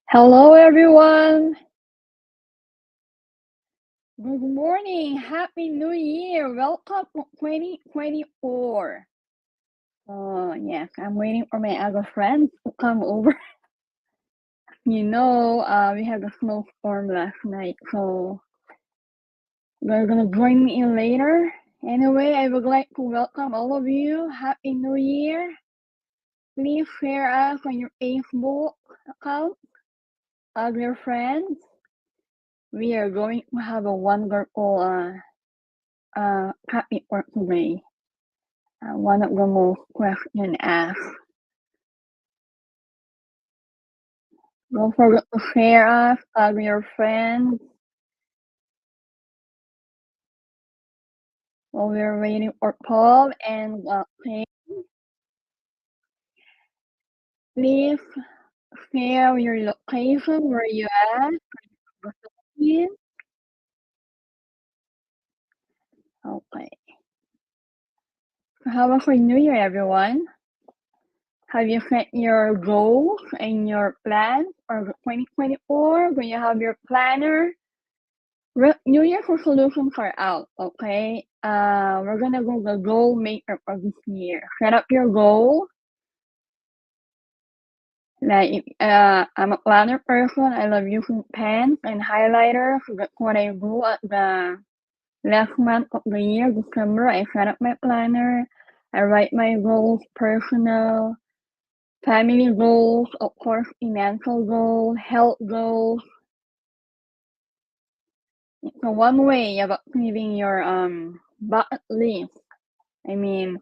Hello, everyone. Good morning. Happy New Year. Welcome to 2024. Yes, I'm waiting for my other friends to come over. We had a snowstorm last night, so they're gonna join me in later. Anyway, I would like to welcome all of you. Happy New Year. Please share us on your Facebook account, tag your friends. We are going to have a wonderful topic for today. One of the most questions asked. Don't forget to share us, tag your friends. While we're waiting for Paul and Payne, please share your location, where you at. Okay. So how was your New Year, everyone? Have you set your goals and your plans for 2024? Do you have your planner? New Year's resolutions are out, okay? We're gonna go the goal maker for this year. Set up your goal. Like, I'm a planner person. I love using pens and highlighters. That's what I do at the last month of the year, December. I set up my planner. I write my goals, personal, family goals, of course, financial goals, health goals. So one way of achieving your bucket list. I mean,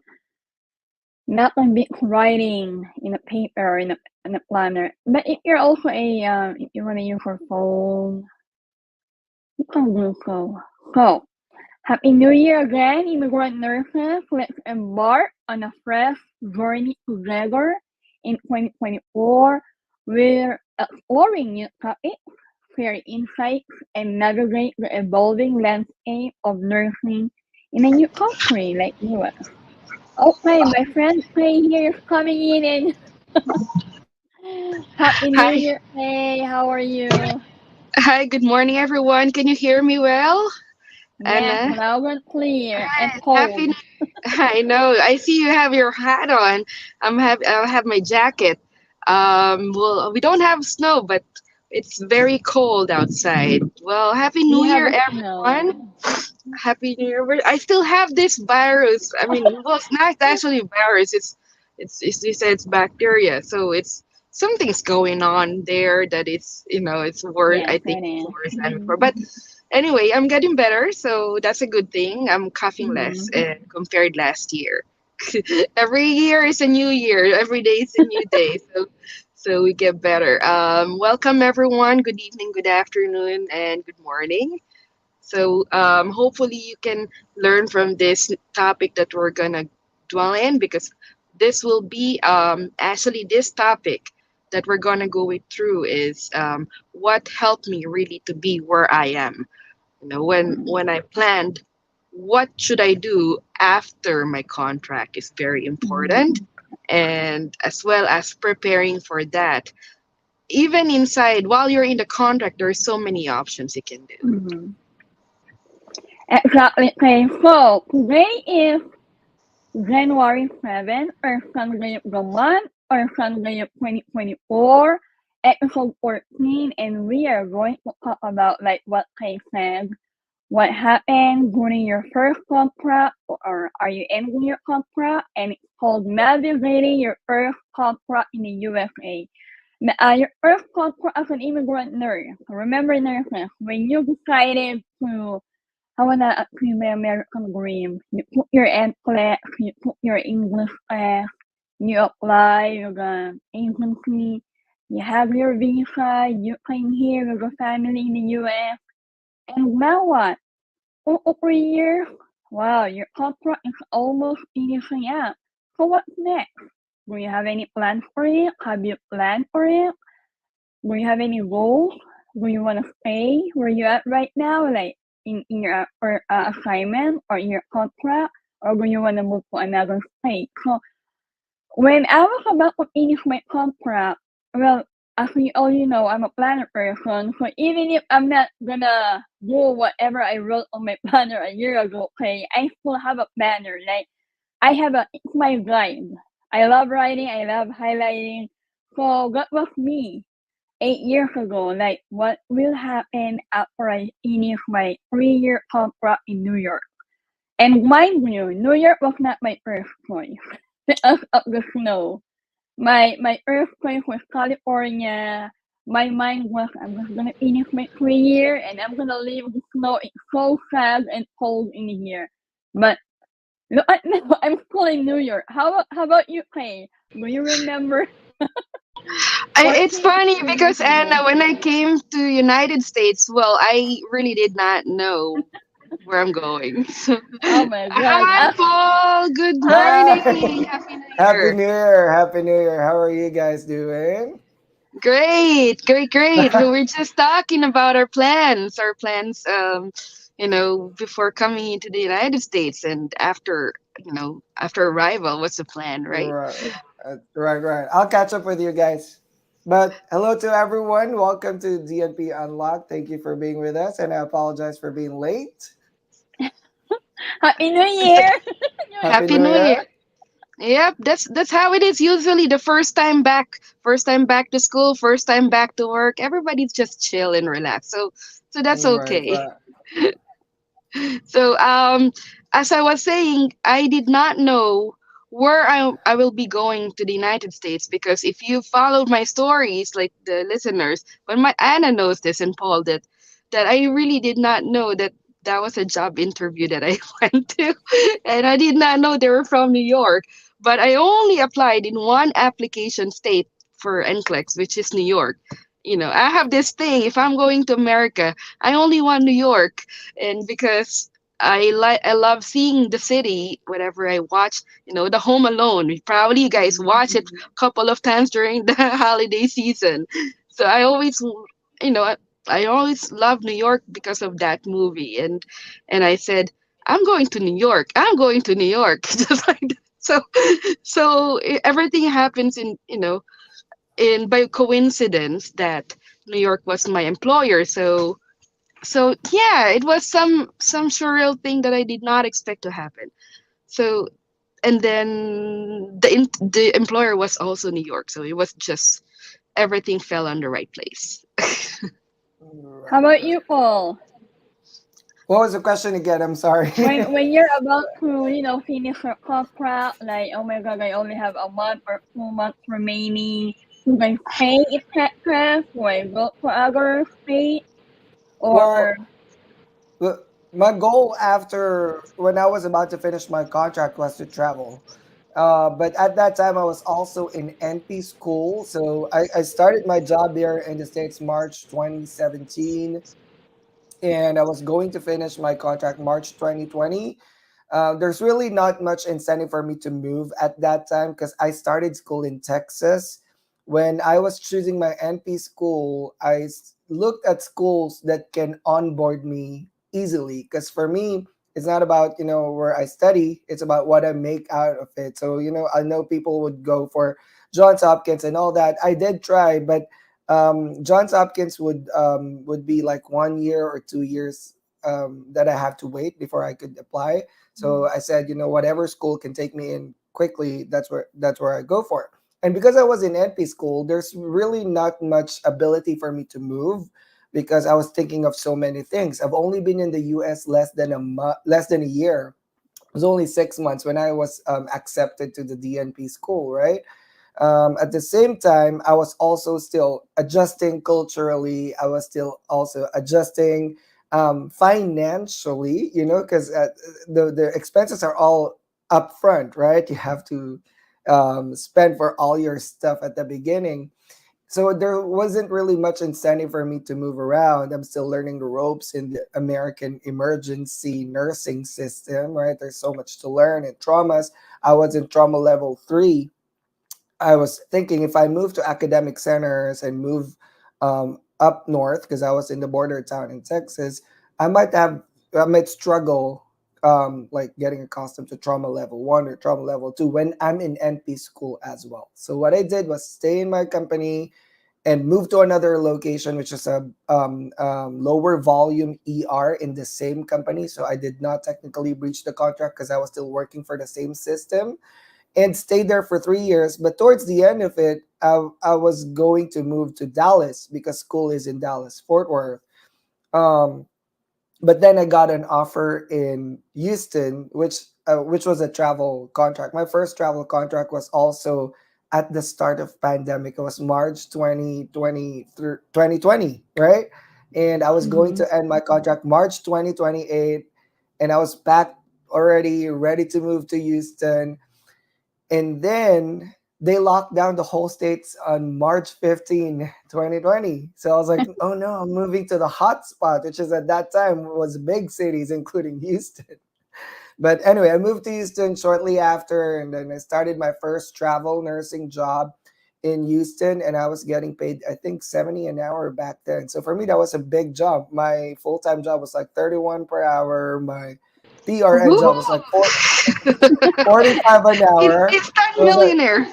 not a big writing in a paper or in a planner. But if you're also if you want to use your phone, you can do so. So, Happy New Year again, immigrant nurses. Let's embark on a fresh journey together in 2024. We're exploring new topics, share insights, and navigate the evolving landscape of nursing in a new country like US. Okay, my friend Faye here is coming in and Happy New Hi. Year, Faye. How are you? Hi, good morning, everyone. Can you hear me well? Yes, Anna? loud and clear and Hi, cold. I know. I see you have your hat on. I have my jacket. Well, we don't have snow, but it's very cold outside. Well, Happy We New have Year, a everyone. snow. Happy New Year. I still have this virus. I mean, well, it's not actually virus. It's you said it's bacteria. So it's something's going on there that it's worse. Yes, I think it it's is. worse than before. But anyway, I'm getting better, so that's a good thing. I'm coughing less Mm-hmm. compared last year. Every year is a new year. Every day is a new day. So we get better. Welcome everyone. Good evening, good afternoon, and good morning. So hopefully you can learn from this topic that we're gonna dwell in, because this will be actually this topic that we're gonna go it through is what helped me really to be where I am. When I planned what should I do after my contract is very important, Mm-hmm. and as well as preparing for that. Even inside while you're in the contract, there are so many options you can do. Mm-hmm. Exactly. Okay, so today is January 7th, or Sunday of the month, or Sunday of 2024, episode 14, and we are going to talk about, like what Kay said, what happened during your first contract, or are you ending your contract, and it's called navigating your first contract in the USA. Your first contract as an immigrant nurse. Remember, nurses, when you decided to have an American dream, you put your NCLEX, you put your English class, you apply, you got agency, you have your visa, you came here with your family in the US, and now what? 2 or 3 years? Wow, your contract is almost finishing up. So what's next? Do you have any plans for it? Have you planned for it? Do you have any goals? Do you want to stay where you at right now, like in your assignment or in your contract, or do you want to move to another state? So when I was about to finish my contract, well, as you all you know, I'm a planner person. So even if I'm not gonna do whatever I wrote on my planner a year ago, okay, I still have a planner. Like it's my drive. I love writing. I love highlighting. So that was me 8 years ago. Like what will happen after I finish my 3 year contract in New York? And mind you, New York was not my first choice because of the snow. My first choice was California. My mind was I'm just gonna finish my 3 year and I'm gonna leave the snow. It's so sad and cold in here. But look at now, I'm still in New York. How about you, Clay? Do you remember It's 14 funny years because ago? Anna, when I came to United States, well, I really did not know where I'm going. So, Oh my god. hi, Paul. Good morning. Hi! Happy New Happy Year. New Year! Happy New Year! How are you guys doing? Great, great, great. So we're just talking about our plans, before coming into the United States and after, after arrival. What's the plan, right? Right, right. I'll catch up with you guys. But hello to everyone. Welcome to DNP Unlocked. Thank you for being with us, and I apologize for being late. Happy New Year. New Happy Happy New New Year. Year! Yep, that's how it is usually. The first time back to school, first time back to work. Everybody's just chill and relax. So that's Right, okay. right. So as I was saying, I did not know where I will be going to the United States because if you followed my stories, like the listeners, but my Anna knows this and Paul that I really did not know that that was a job interview that I went to, and I did not know they were from New York. But I only applied in one application state for NCLEX, which is New York. I have this thing. If I'm going to America, I only want New York, and because I love seeing the city whenever I watch, the Home Alone. Probably you guys watch it a couple of times during the holiday season. So you know, I, I always love New York because of that movie, and I said, I'm going to New York. I'm going to New York, just like that. So everything happens in by coincidence that New York was my employer. So yeah, it was some surreal thing that I did not expect to happen. So and then the employer was also New York, so it was just everything fell on the right place. How Right, about right. you, Paul? What was the question again? I'm sorry. When you're about to, finish your contract, like, oh my god, I only have a month or 2 months remaining. You guys stay in Texas or go to other state or Well, the- my goal after when I was about to finish my contract was to travel. But at that time, I was also in NP school. So I started my job here in the States March 2017, and I was going to finish my contract March 2020. There's really not much incentive for me to move at that time because I started school in Texas. When I was choosing my NP school, looked at schools that can onboard me easily. Because for me, it's not about where I study; it's about what I make out of it. So I know people would go for Johns Hopkins and all that. I did try, but Johns Hopkins would be like 1 year or 2 years that I have to wait before I could apply. So I said, whatever school can take me in quickly, that's where I go for. And because I was in NP school, there's really not much ability for me to move because I was thinking of so many things. I've only been in the U.S. less than a year. It was only 6 months when I was accepted to the DNP school, right? At the same time, I was also still adjusting culturally. I was still also adjusting financially, because the expenses are all upfront, right? You have to spend for all your stuff at the beginning. So there wasn't really much incentive for me to move around. I'm still learning the ropes in the American emergency nursing system, right? There's so much to learn and traumas. I was in trauma level 3. I was thinking if I move to academic centers and move up north because I was in the border town in Texas, I might struggle like getting accustomed to trauma level 1 or trauma level 2 when I'm in NP school as well. So what I did was stay in my company and moved to another location, which is a lower volume ER in the same company. So I did not technically breach the contract because I was still working for the same system, and stayed there for 3 years. But towards the end of it, I was going to move to Dallas because school is in Dallas, Fort Worth. Um, but then I got an offer in Houston, which was a travel contract. My first travel contract was also at the start of pandemic. It was March 2020 through 2020, right? And I was going Mm-hmm. to end my contract March 2028, and I was back already ready to move to Houston. And then they locked down the whole states on March 15, 2020. So I was like, oh no, I'm moving to the hot spot, which is at that time was big cities, including Houston. But anyway, I moved to Houston shortly after, and then I started my first travel nursing job in Houston, and I was getting paid, I think, 70 an hour back then. So for me, that was a big job. My full-time job was like 31 per hour. My PRN Woo! job was like 45 an hour. Instant It was like millionaire.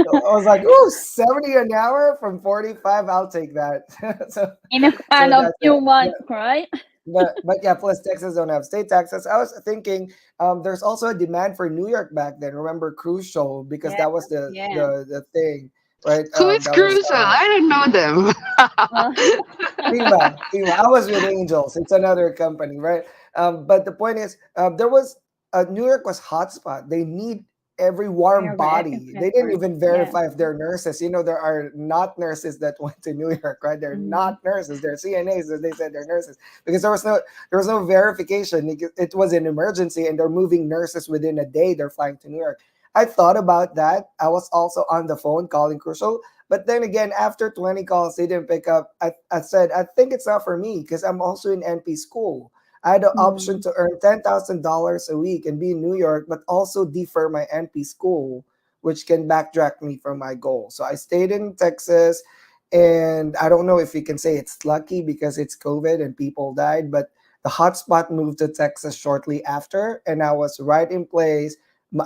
I was like, ooh, 70 an hour from 45, I'll take that. so In a so span of that's few it. months, right? But yeah, plus Texas don't have state taxes. I was thinking there's also a demand for New York back then. Remember Crucial, because Yeah, that was the yeah. the thing, right? Who is That was Crucial? I didn't know them. Uh, FEMA. I was with Angels. It's another company, right? But the point is, there was New York was hotspot. They need every warm every body. They didn't epicenter. even Yeah. verify if they're nurses. There are not nurses that went to New York, right? They're Mm-hmm. not nurses. They're CNAs, as they said they're nurses, because there was no verification. It was an emergency, and they're moving nurses within a day. They're flying to New York. I thought about that. I was also on the phone calling Crucial, but then again, after 20 calls, they didn't pick up. I said, I think it's not for me because I'm also in NP school. I had the option Mm-hmm. to earn $10,000 a week and be in New York, but also defer my NP school, which can backtrack me from my goal. So I stayed in Texas, and I don't know if you can say it's lucky because it's COVID and people died, but the hotspot moved to Texas shortly after, and I was right in place.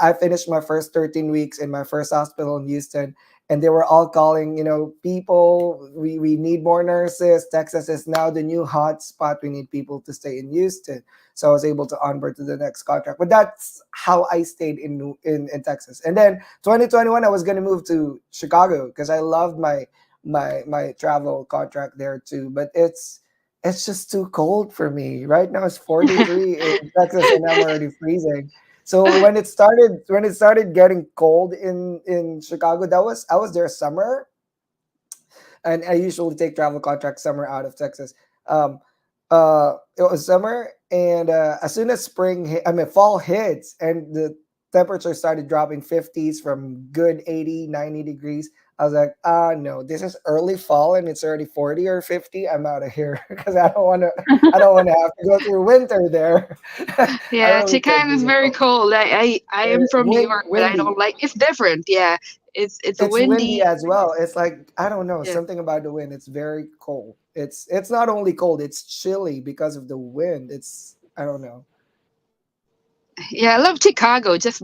I finished my first 13 weeks in my first hospital in Houston, and they were all calling, people, we need more nurses. Texas is now the new hot spot. We need people to stay in Houston. So I was able to onboard to the next contract. But that's how I stayed in Texas. And then 2021, I was going to move to Chicago because I loved my travel contract there too. But it's just too cold for me. Right now it's 43 in Texas, and I'm already freezing. So when it started getting cold in Chicago, I was there summer, and I usually take travel contracts summer out of Texas. Um, it was summer, and as soon as fall hits, and the temperature started dropping 50s from good 80, 90 degrees. I was like, no, this is early fall, and it's already 40 or 50. I'm out of here because I don't want to have to go through winter there. I Yeah, really could Chicago is do very it. cold. I am from New York, but I Windy. don't like. It's different. Yeah, it's It's windy windy. as well. It's like, I don't know, Yeah, something about the wind. It's very cold. It's not only cold, it's chilly because of the wind. I don't know. yeah. I love Chicago. Just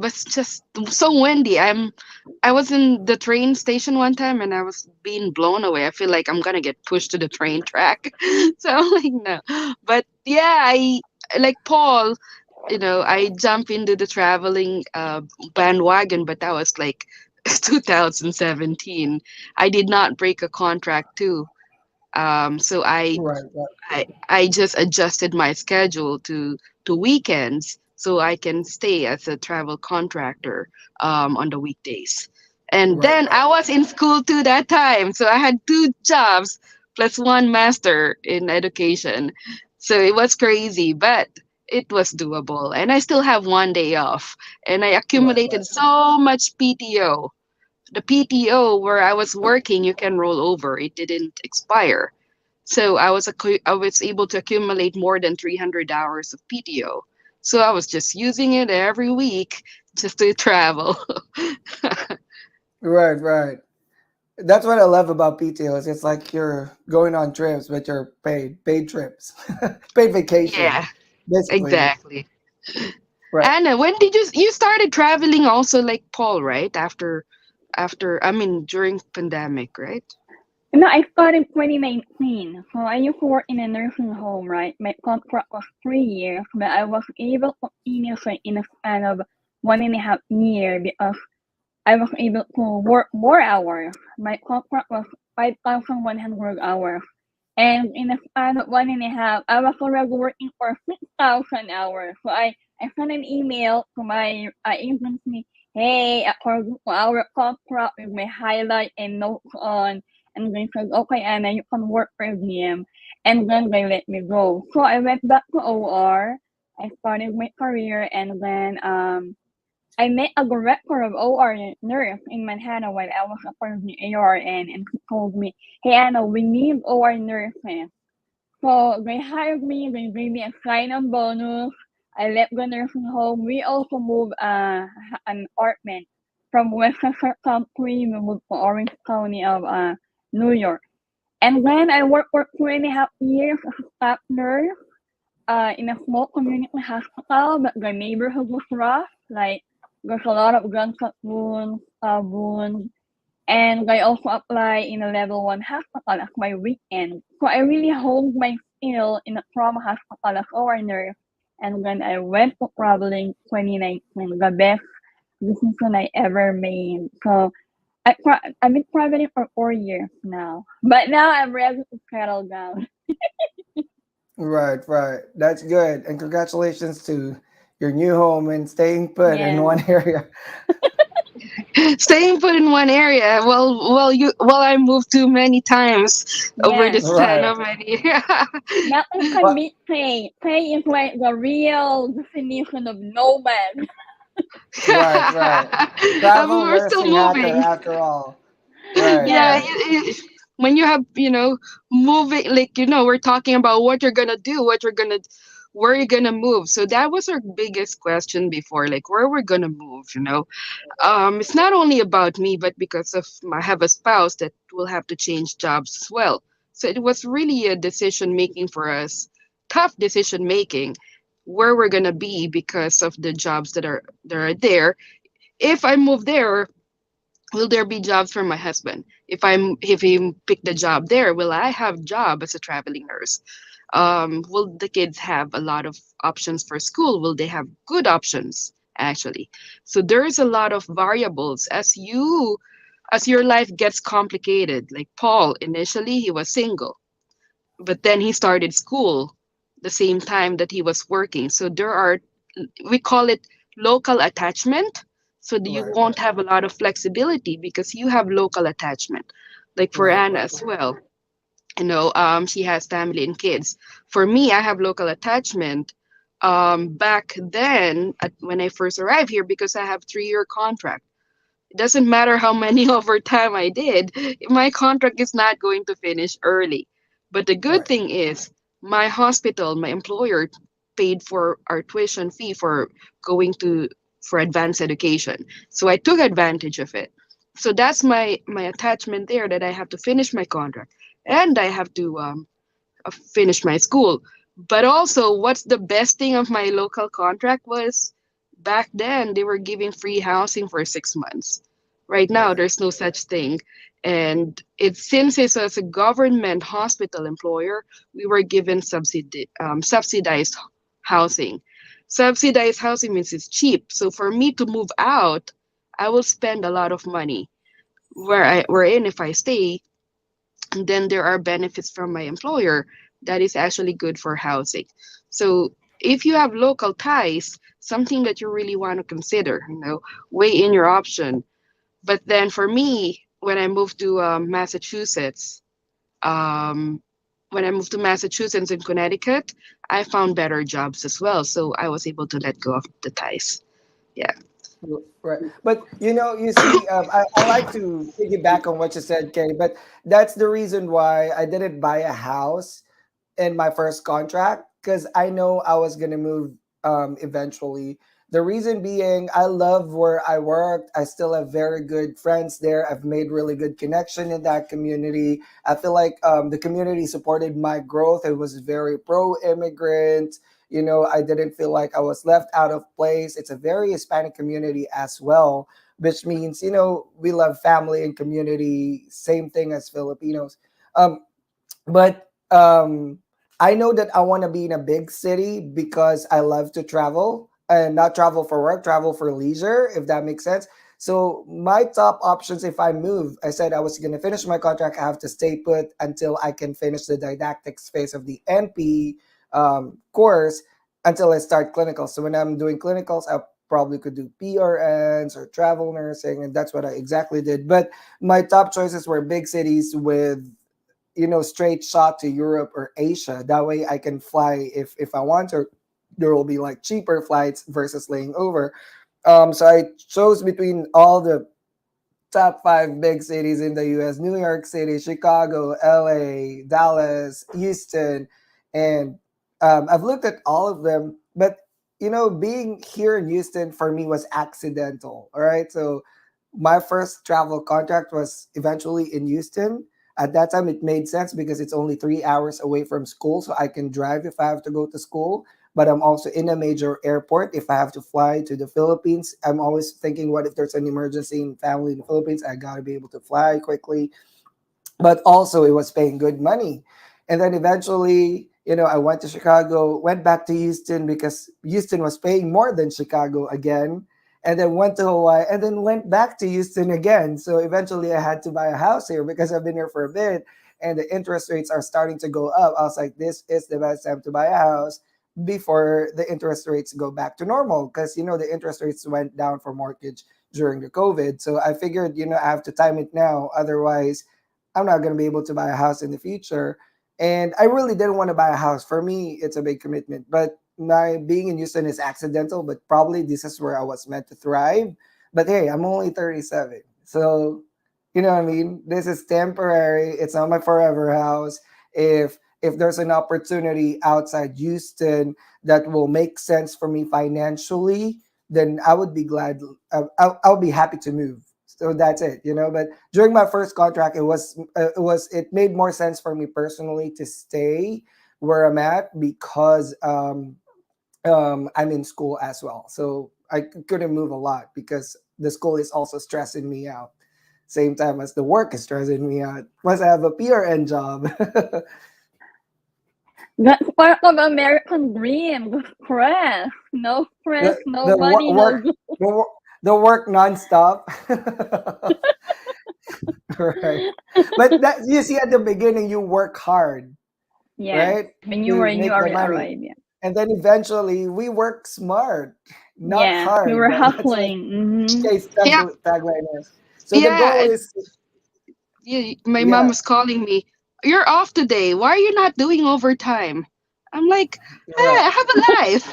so windy. I was in the train station one time and I was being blown away. I feel like I'm gonna get pushed to the train track. So I'm like, no. But yeah, I like Paul. I jump into the traveling bandwagon, but that was like 2017. I did not break a contract too. So Right, right, I just adjusted my schedule to weekends so I can stay as a travel contractor on the weekdays. And right, then right. I was in school too that time, so I had two jobs plus one master in education. So it was crazy, but it was doable. And I still have one day off. And I Right, right. accumulated so much PTO. The PTO where I was working, you can roll over. It didn't expire. So I was able to accumulate more than 300 hours of PTO. So I was just using it every week just to travel. Right, right. That's what I love about PTOs. It's like you're going on trips, but you're paid trips, paid vacation, Yeah, basically. exactly. Right. Anna, when did you started traveling also like Paul, right? After I mean during pandemic, right? No, I started 2019. So I used to work in a nursing home, right? My contract was 3 years, but I was able to finish it in a span of 1.5 years because I was able to work more hours. My contract was 5,100 hours. And in a span of 1.5, I was already working for 6,000 hours. So I sent an email to my agency, hey, according to our contract, with my highlight and notes on. And they said, okay, Anna, you can work for them. And then they let me go. So I went back to OR. I started my career, and then I met a director of OR nurse in Manhattan while I was a part of the ARN, and he told me, hey Anna, we need OR nurses. So they hired me, they gave me a sign-on bonus. I left the nursing home. We also moved an apartment from Westchester County, we moved to Orange County of New York. And then I worked for 2.5 years as a staff nurse in a small community hospital, but the neighborhood was rough. Like there's a lot of gunshot wounds, and I also applied in a level 1 hospital as my weekend. So I really honed my skill in a trauma hospital as OR nurse. And then I went to traveling 2019, the best decision I ever made. So I've been traveling for 4 years now, but now I'm ready to settle down. Right, right. That's good. And congratulations to your new home and staying put in Yeah. one area. Staying put in one area. Well, I moved too many times over Yeah. the span Right. of many. Nothing can Well, beat pay. Pay is like the real definition of nomad. right, right. I mean, Travel we're still nursing hacker moving. after all. Right, Yeah, Yeah. right. when you have, moving, like, we're talking about what you're gonna do, where you're gonna move. So that was our biggest question before, like where we're gonna move. It's not only about me, but because of I have a spouse that will have to change jobs as well. So it was really a decision making for us, tough decision making, where we're gonna be because of the jobs that are there. If I move there, will there be jobs for my husband? If he pick the job there, will I have job as a traveling nurse? Will the kids have a lot of options for school? Will they have good options actually? So there is a lot of variables as your life gets complicated. Like Paul, initially he was single, but then he started school the same time that he was working. So we call it local attachment. So that you Right, won't right. have a lot of flexibility because you have local attachment. Like for Right, Anna right. as well, she has family and kids. For me, I have local attachment. Back then, when I first arrived here, because I have 3-year contract, it doesn't matter how many overtime I did, my contract is not going to finish early. But the good Right. thing is, my hospital, my employer, paid for our tuition fee for advanced education. So I took advantage of it. So that's my attachment there, that I have to finish my contract and I have to finish my school. But also, what's the best thing of my local contract was back then they were giving free housing for 6 months. Right now, Right. there's no such thing. And since it's as a government hospital employer, we were given subsidized housing. Subsidized housing means it's cheap. So for me to move out, I will spend a lot of money. Wherein if I stay, and then there are benefits from my employer that is actually good for housing. So if you have local ties, something that you really want to consider, weigh in your option. But then for me, um, when I moved to Massachusetts and Connecticut, I found better jobs as well. So I was able to let go of the ties. Yeah. Right. But you see, I like to piggyback on what you said, Kay, but that's the reason why I didn't buy a house in my first contract because I know I was gonna move eventually. The reason being, I love where I worked. I still have very good friends there. I've made really good connection in that community. I feel like the community supported my growth. It was very pro immigrant. I didn't feel like I was left out of place. It's a very Hispanic community as well. which means, we love family and community, same thing as Filipinos. But I know that I want to be in a big city because I love to travel and not travel for work, travel for leisure, if that makes sense. So my top options if I move, I said I was going to finish my contract. I have to stay put until I can finish the didactics phase of the NP course until I start clinicals. So when I'm doing clinicals, I probably could do PRNs or travel nursing, and that's what I exactly did. But my top choices were big cities with straight shot to Europe or Asia. That way I can fly if I want to. There will be like cheaper flights versus laying over. So I chose between all the top five big cities in the US: New York City, Chicago, LA, Dallas, Houston. And I've looked at all of them, but being here in Houston for me was accidental. All right. So my first travel contract was eventually in Houston. At that time, it made sense because it's only 3 hours away from school, so I can drive if I have to go to school. But I'm also in a major airport. If I have to fly to the Philippines, I'm always thinking, what if there's an emergency in family in the Philippines? I got to be able to fly quickly. But also, it was paying good money. And then eventually, I went to Chicago, went back to Houston because Houston was paying more than Chicago again. And then went to Hawaii and then went back to Houston again. So eventually I had to buy a house here because I've been here for a bit and the interest rates are starting to go up. I was like, this is the best time to buy a house before the interest rates go back to normal because, the interest rates went down for mortgage during the COVID. So I figured, I have to time it now. Otherwise, I'm not going to be able to buy a house in the future. And I really didn't want to buy a house. For me, it's a big commitment. But my being in Houston is accidental, but probably this is where I was meant to thrive. But hey, I'm only 37. So, you know what I mean? This is temporary. It's not my forever house. If there's an opportunity outside Houston that will make sense for me financially, then I would be glad. I'll be happy to move. So that's it. But during my first contract, it made more sense for me personally to stay where I'm at because I'm in school as well. So I couldn't move a lot because the school is also stressing me out. Same time as the work is stressing me out. Plus, I have a PRN job. That's part of American dream. The stress. No stress, the no the money, no work good. the work nonstop. Right. But that you see at the beginning, you work hard, Yes. right, When you were to in you make the already money, arrived, yeah. and then eventually we work smart, not Yeah. We hard. were That's what hustling. Mm-hmm. Chase Yeah, tagline is. So the yeah. goal is, Yeah, my mom yeah, was calling me. You're off today. Why are you not doing overtime? I'm like, right, I have a life.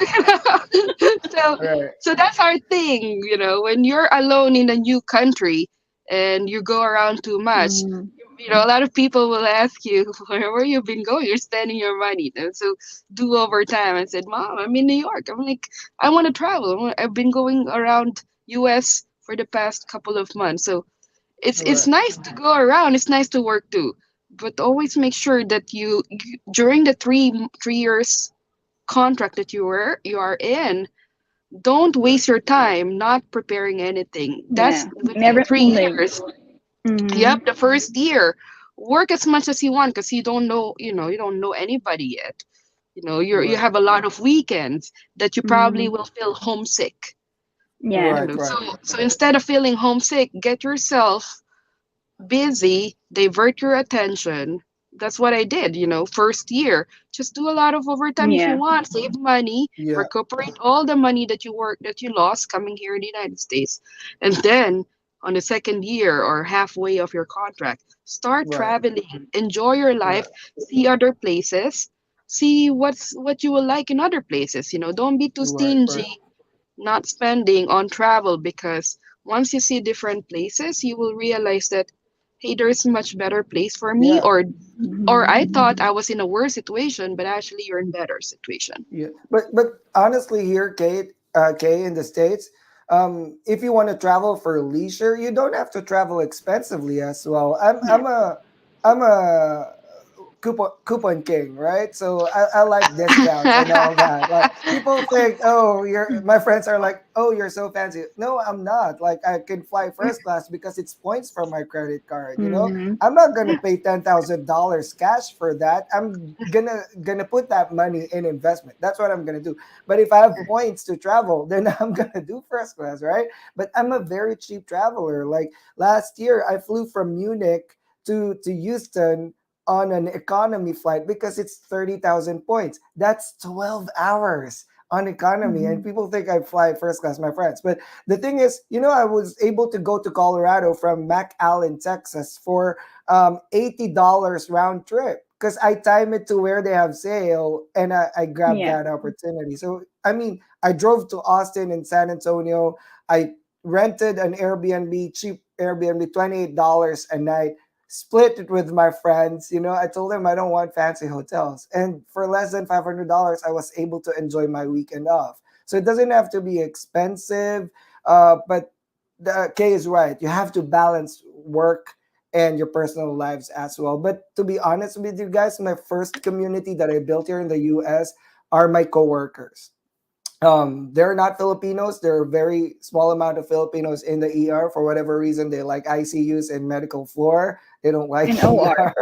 so, right, so that's our thing, when you're alone in a new country and you go around too much. Mm-hmm. A lot of people will ask you where you been going. You're spending your money. And so do overtime. I said, Mom, I'm in New York. I'm like, I want to travel. I've been going around US for the past couple of months. So it's right, nice to go around. It's nice to work too, but always make sure that during the three years contract that you are in, don't right, waste your time not preparing anything. That's Yeah. within Never three too late. years. Mm-hmm. Yep, the first year, work as much as you want because you don't know anybody yet. You right, have a lot of weekends that you probably Mm-hmm. will feel homesick. Yeah. right, So right, so instead of feeling homesick, get yourself busy, divert your attention. That's what I did, first year. Just do a lot of overtime if you Yeah. want, save money, yeah, recuperate all the money that you lost coming here in the United States. And then on the second year or halfway of your contract, start right, traveling, enjoy your life, right, see other places, see what you will like in other places. Don't be too right, right, stingy not spending on travel because once you see different places, you will realize that hey, there's a much better place for me, yeah. or Mm-hmm. I thought I was in a worse situation, but actually you're in better situation. Yeah, but honestly, here, Kay, in the states, if you want to travel for leisure, you don't have to travel expensively as well. I'm a coupon king, right? So I like discounts and all that. Like people think, oh, you're my friends are like, oh, you're so fancy. No, I'm not. Like I can fly first class because it's points from my credit card. Mm-hmm. I'm not gonna pay $10,000 cash for that. I'm gonna put that money in investment. That's what I'm gonna do. But if I have points to travel, then I'm gonna do first class, right? But I'm a very cheap traveler. Like last year, I flew from Munich to Houston on an economy flight because it's 30,000 points. That's 12 hours on economy. And Mm-hmm. people think I fly first class, my friends. But the thing is, I was able to go to Colorado from McAllen, Texas for $80 round trip because I time it to where they have sale and I grabbed Yeah. that opportunity. So, I mean, I drove to Austin and San Antonio. I rented an Airbnb, cheap Airbnb, $28 a night, split it with my friends. I told them I don't want fancy hotels. And for less than $500, I was able to enjoy my weekend off. So it doesn't have to be expensive. But the Kay is right. You have to balance work and your personal lives as well. But to be honest with you guys, my first community that I built here in the US are my coworkers. They're not Filipinos. There are very small amount of Filipinos in the ER for whatever reason. They like ICUs and medical floor. They don't like And OR. ER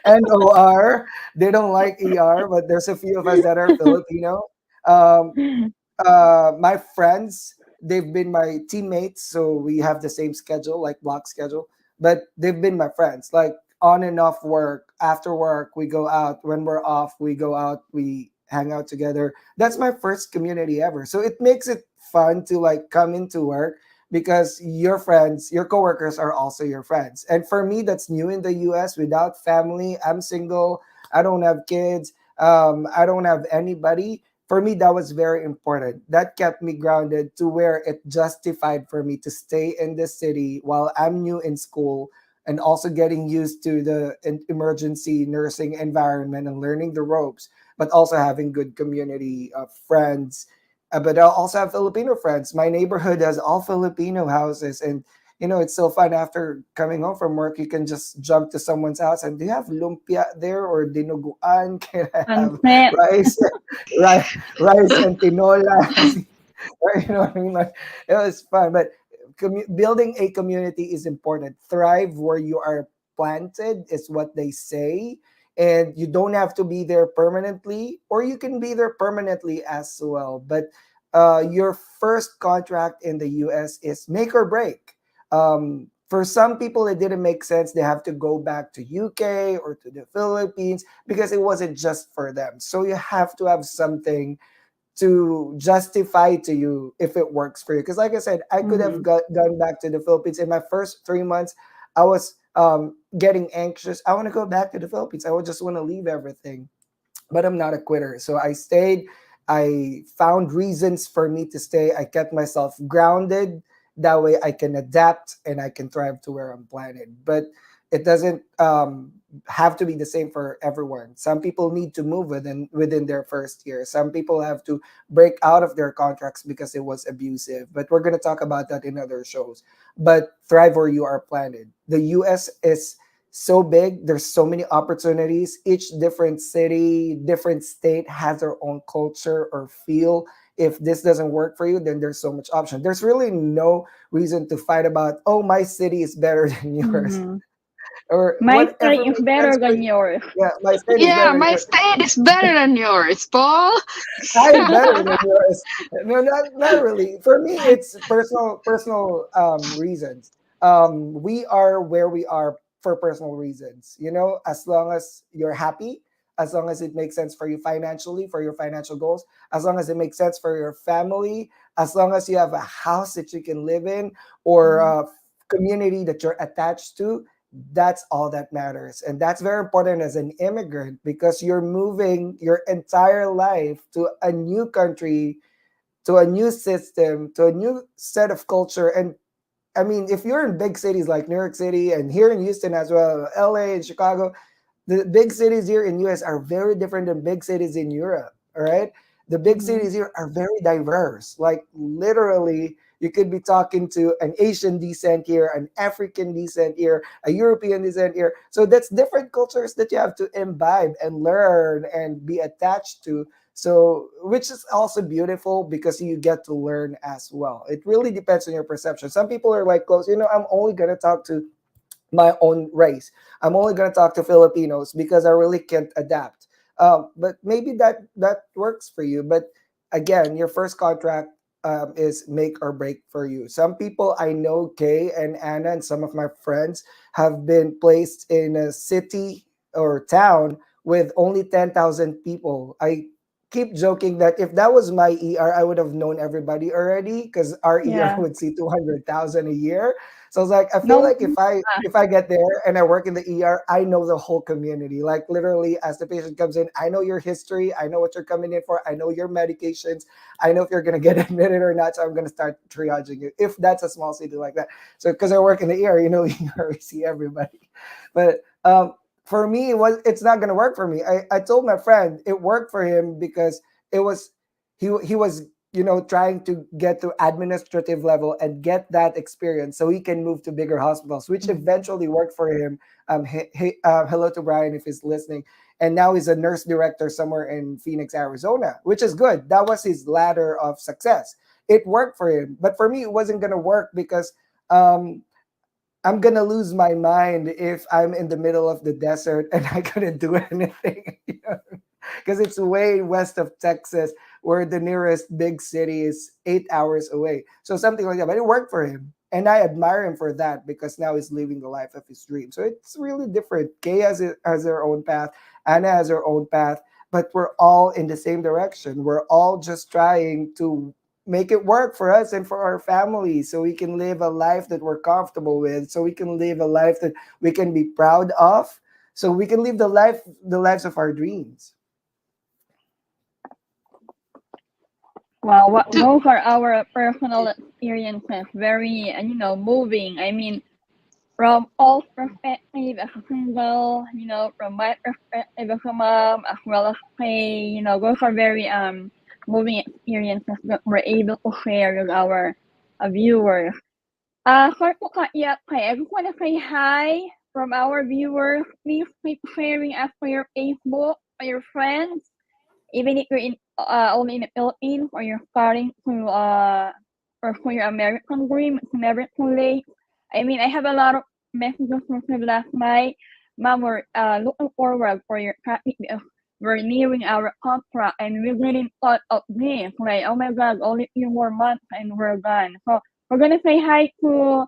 and OR. They don't like ER, but there's a few of us that are Filipino. Um, my friends, they've been my teammates, so we have the same schedule, like block schedule. But they've been my friends, like on and off work. After work, we go out. When we're off, we go out. We hang out together. That's my first community ever. So it makes it fun to like come into work because your friends, your coworkers are also your friends. And for me, that's new in the US. Without family, I'm single. I don't have kids. I don't have anybody. For me, that was very important. That kept me grounded to where it justified for me to stay in the city while I'm new in school and also getting used to the emergency nursing environment and learning the ropes, but also having good community of friends. But I also have Filipino friends. My neighborhood has all Filipino houses, and it's so fun after coming home from work. You can just jump to someone's house and do you have lumpia there or dinuguan? Can I have Sunset. rice, rice and tinola? Or, what I mean? Like, it was fun, but building a community is important. Thrive where you are planted is what they say, and you don't have to be there permanently, or you can be there permanently as well. But your first contract in the US is make or break. For some people, it didn't make sense. They have to go back to UK or to the Philippines because it wasn't just for them. So you have to have something to justify to you if it works for you. Because, like I said, I could have Mm-hmm. gone back to the Philippines in my first 3 months. I was getting anxious. I want to go back to the Philippines. I would just want to leave everything, but I'm not a quitter. So I stayed. I found reasons for me to stay. I kept myself grounded. That way I can adapt and I can thrive to where I'm planted. But it doesn't have to be the same for everyone. Some people need to move within their first year. Some people have to break out of their contracts because it was abusive. But we're going to talk about that in other shows. But thrive where you are planted. The US is so big. There's so many opportunities. Each different city, different state has their own culture or feel. If this doesn't work for you, then there's so much option. There's really no reason to fight about, oh, my city is better than yours, Mm-hmm. or My whatever state is makes sense better for than you. yours. Yeah, my state is Yeah, better than my yours. state is better than yours, Paul. I'm better than yours. No, not really. For me, it's personal reasons. We are where we are for personal reasons. As long as you're happy, as long as it makes sense for you financially, for your financial goals, as long as it makes sense for your family, as long as you have a house that you can live in or Mm-hmm. a community that you're attached to, that's all that matters. And that's very important as an immigrant because you're moving your entire life to a new country, to a new system, to a new set of culture. And I mean, if you're in big cities like New York City and here in Houston as well, LA and Chicago, the big cities here in US are very different than big cities in Europe. All right. The big Mm-hmm. cities here are very diverse. Like literally, You could be talking to an Asian descent here, an African descent here, a European descent here. So that's different cultures that you have to imbibe and learn and be attached to. So, which is also beautiful because you get to learn as well. It really depends on your perception. Some people are like close, I'm only going to talk to my own race. I'm only going to talk to Filipinos because I really can't adapt. But maybe that works for you. But again, your first contract is make or break for you. Some people I know, Kay and Anna, and some of my friends have been placed in a city or town with only 10,000 people. I keep joking that if that was my ER, I would have known everybody already because our ER Yeah. would see 200,000 a year. So I was like, I feel No. like if I get there and I work in the ER, I know the whole community. Like literally, as the patient comes in, I know your history, I know what you're coming in for, I know your medications, I know if you're gonna get admitted or not. So I'm gonna start triaging you if that's a small city like that. So because I work in the ER, ER we see everybody. But for me, it's not gonna work for me. I told my friend it worked for him because it was he was trying to get to administrative level and get that experience so he can move to bigger hospitals, which Mhm. eventually worked for him. Hello to Brian if he's listening. And now he's a nurse director somewhere in Phoenix, Arizona, which is good. That was his ladder of success. It worked for him. But for me, it wasn't going to work because um, I'm going to lose my mind if I'm in the middle of the desert and I couldn't do anything. Because it's way west of Texas, where the nearest big city is 8 hours away. So something like that. But it worked for him. And I admire him for that because now he's living the life of his dream. So it's really different. Kay has her own path, Anna has her own path, but we're all in the same direction. We're all just trying to make it work for us and for our families so we can live a life that we're comfortable with, so we can live a life that we can be proud of, so we can live the lives of our dreams. Wow, To those are our personal experiences. Very, moving. I mean, from all perspective as a single, from my perspective as a mom, as well as Faye, those are very moving experiences that we're able to share with our viewers. Sorry po cut you up, Faye. I just want to say hi from our viewers. Please keep sharing us for your Facebook, for your friends, even if you're only in the Philippines or you're starting to or for your American dream. It's never too late. I mean, I have a lot of messages received last night. Mom, we're looking forward for your traffic because we're nearing our contract and we didn't thought of this. Like, oh my god, only few more months and we're done. So we're gonna say hi to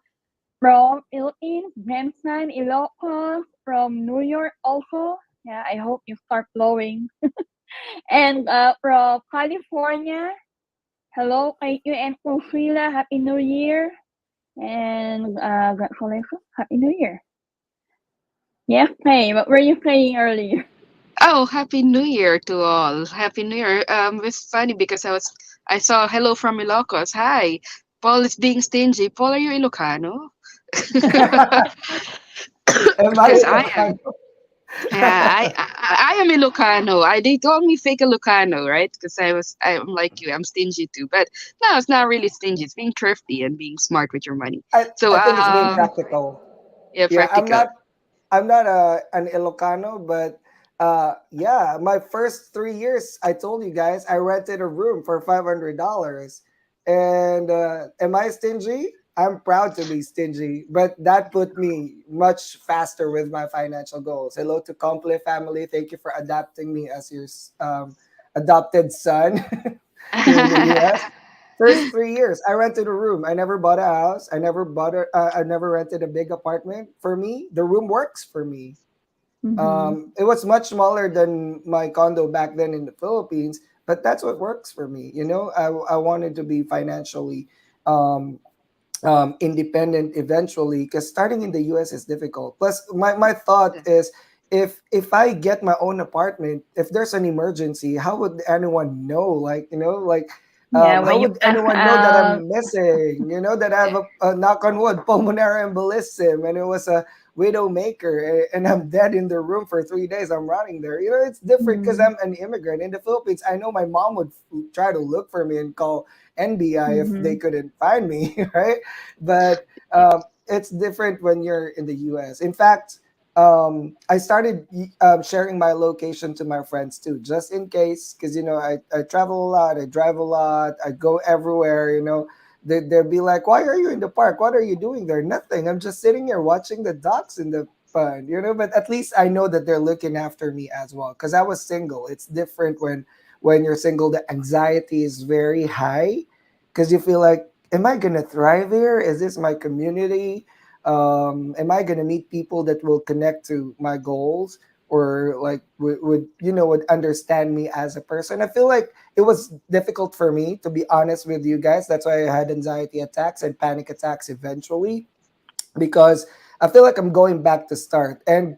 from Philippines, Jensen Ilocos, from New York also. Yeah, I hope you start blowing. And from California, hello kay you and Priscilla, Happy New Year. And congratulations, Happy New Year. Yes, Faye, what were you saying earlier? Oh, Happy New Year to all. Happy New Year. It's funny because I saw hello from Ilocos. Hi. Paul is being stingy. Paul, are you Ilocano? Am I Because I am. Ilocano? Yeah, I am Ilocano. They call me fake Ilocano, right? Because I'm like you. I'm stingy too. But no, it's not really stingy. It's being thrifty and being smart with your money. I, So I think it's being practical. yeah, Yeah, I'm practical. not I'm not an Ilocano, but yeah, my first 3 years, I told you guys, I rented a room for $500. And am I stingy? I'm proud to be stingy, but that put me much faster with my financial goals. Hello to Comple family. Thank you for adopting me as your adopted son here in the US. First 3 years, I rented a room. I never bought a house. I never rented a big apartment. For me, the room works for me. Mm-hmm. It was much smaller than my condo back then in the Philippines, but that's what works for me. I wanted to be financially um, independent eventually because starting in the US is difficult. Plus, my thought is if I get my own apartment, if there's an emergency, how would anyone know? Like, Yeah, How when you would pass anyone know that out. I'm missing? That I have a knock on wood, pulmonary embolism, and it was a widowmaker, and I'm dead in the room for 3 days. I'm running there. It's different because Mm-hmm. I'm an immigrant in the Philippines. I know my mom would try to look for me and call NBI if they Mm-hmm. couldn't find me, right? But it's different when you're in the US. In fact, I started sharing my location to my friends too, just in case, because I travel a lot, I drive a lot, I go everywhere. They'd be like, "Why are you in the park? What are you doing there?" Nothing. I'm just sitting here watching the ducks in the pond. But at least I know that they're looking after me as well. Because I was single. It's different when you're single. The anxiety is very high because you feel like, "Am I gonna thrive here? Is this my community? Am I going to meet people that will connect to my goals or like would understand me as a person?" I feel like it was difficult for me, to be honest with you guys. That's why I had anxiety attacks and panic attacks eventually, because I feel like I'm going back to start. And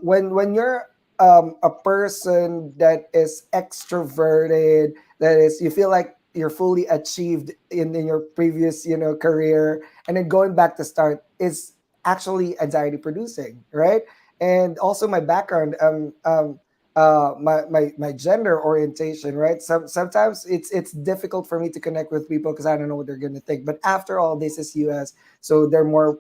when you're a person that is extroverted, that is, you feel like you're fully achieved in your previous career, and then going back to start is actually anxiety producing, right? And also my background, my gender orientation, right? Sometimes it's difficult for me to connect with people because I don't know what they're gonna think. But after all, this is US, so they're more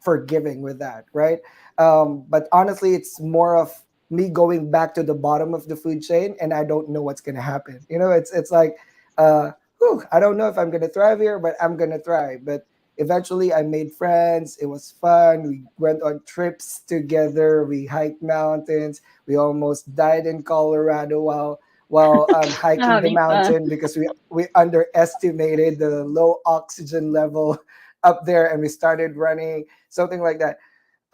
forgiving with that, right? But honestly, it's more of me going back to the bottom of the food chain, and I don't know what's gonna happen. It's like, I don't know if I'm gonna thrive here, but I'm gonna thrive. But eventually, I made friends. It was fun. We went on trips together. We hiked mountains. We almost died in Colorado while hiking the Having fun. mountain because we underestimated the low oxygen level up there, and we started running, something like that.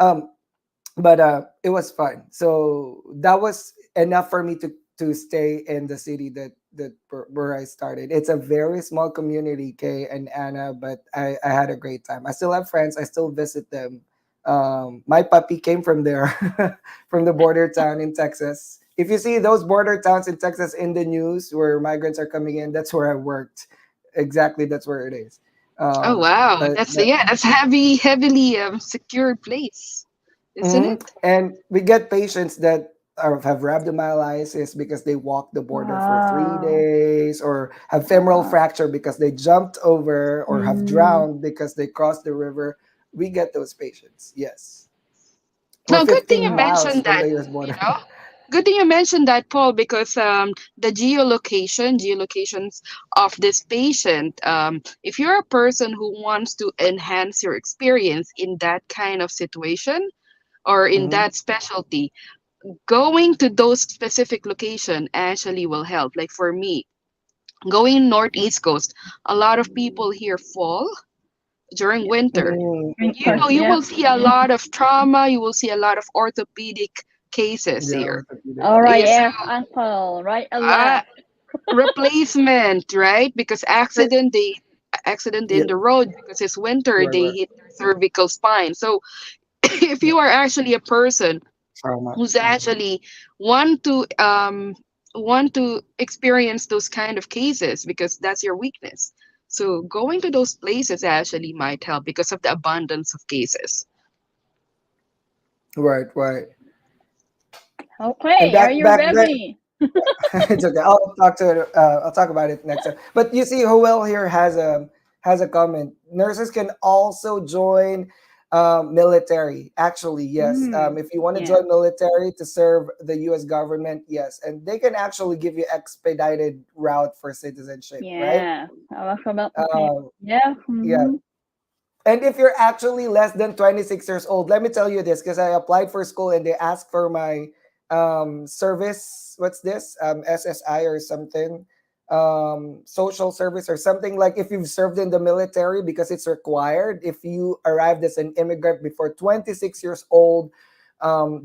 um but it was fun. So that was enough for me to stay in the city where I started. It's a very small community, Kay and Anna, but I had a great time. I still have friends. I still visit them. My puppy came from there, from the border town in Texas. If you see those border towns in Texas in the news where migrants are coming in, that's where I worked. Exactly, that's where it is. Oh Um, wow, but that's yeah, that's heavily secured place, isn't Mhm. it? And we get patients that have rhabdomyolysis because they walked the border for three Wow. days, or have femoral Wow. fracture because they jumped over, or have Mm. drowned because they crossed the river. We get those patients, yes. We're No, good thing you 15 Wow. miles mentioned from that. the US You border. know, good thing you mentioned that, Paul, because the geolocations of this patient. If you're a person who wants to enhance your experience in that kind of situation or in Mhm. that specialty, going to those specific location actually will help. Like for me, going northeast coast, a lot of people here fall during Yeah. winter. Mm, Green You card. know, mm. you Yeah. will see a lot of trauma, you will see a lot of orthopedic cases Yeah, here. orthopedics. All right. Yes, Yeah. Uncle. Right and uh, left. replacement, right? Because Say- accident Yeah, in the road because it's winter, right, they right. hit their cervical spine. So if Yeah, you are actually a person trauma. who's actually want to um want to experience those kind of cases because that's your weakness, so going to those places actually might help because of the abundance of cases. Right, right. And Okay. Are back you back then, ready? it's okay. I'll talk about it next time. But you see, Joel here has a comment. Nurses can also join military. Actually, yes. Mm. If you want to Yeah. join military to serve the U.S. government, yes, and they can actually give you expedited route for citizenship, right? Yeah. I was about to say. Um, Yeah. yeah. Mm-hmm. And if you're actually less than 26 years old, let me tell you this, because I applied for school and they asked for my service. What's this? SSI or something. Social service or something, like if you've served in the military, because it's required. If you arrived as an immigrant before 26 years old,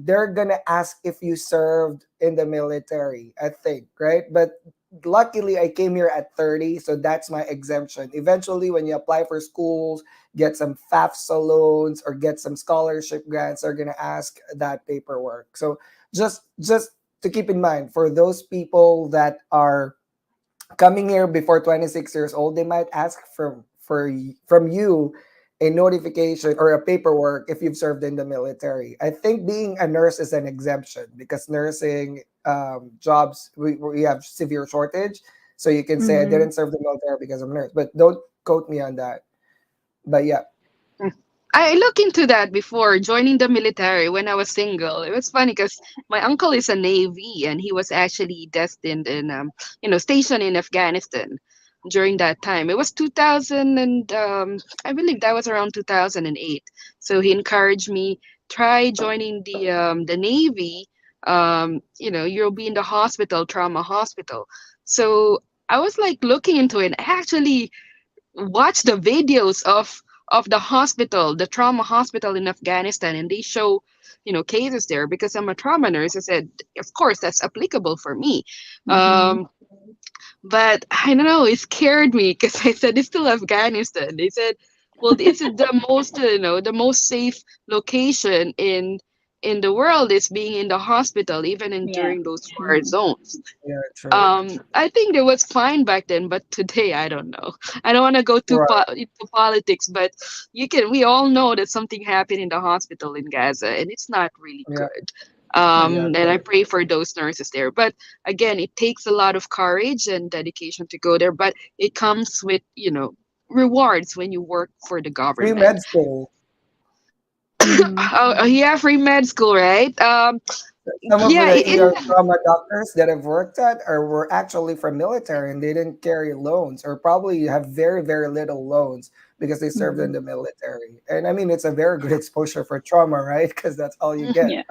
they're going to ask if you served in the military, I think, right? But luckily, I came here at 30, so that's my exemption. Eventually, when you apply for schools, get some FAFSA loans or get some scholarship grants, are going to ask that paperwork. So just to keep in mind, for those people that are coming here before 26 years old, they might ask from you a notification or a paperwork if you've served in the military. I think being a nurse is an exemption because nursing jobs, we have severe shortage. So you can say I Mm-hmm. didn't serve the military because I'm a nurse, but don't quote me on that. But yeah, I looked into that before joining the military when I was single. It was funny because my uncle is a Navy and he was actually destined in, stationed in Afghanistan during that time. It was 2000 and I believe that was around 2008. So he encouraged me try joining the Navy. You'll be in the hospital, trauma hospital. So I was like looking into it. I actually watch the videos of the hospital, the trauma hospital in Afghanistan, and they show, cases there. Because I'm a trauma nurse, I said, of course, that's applicable for me. Mm-hmm. Um, but I don't know, it scared me because I said it's still Afghanistan. They said, well, is it the most, the most safe location in the world is being in the hospital, even in Yeah. during those war Mm-hmm. zones. yeah, true. I think it was fine back then, but today I don't know. I don't want to go too Right. into politics, but we all know that something happened in the hospital in Gaza, and it's not really Yeah. good. Yeah. And I pray for those nurses there. But again, it takes a lot of courage and dedication to go there, but it comes with, rewards when you work for the Free government. med school. Mm-hmm. Yeah, free med school, right? Some of Yeah, the in ER trauma doctors that I've worked at are were actually from military and they didn't carry loans or probably have very, very little loans because they served in Mm-hmm. the military. And I mean, it's a very good exposure for trauma, right? Because that's all you get. Yeah.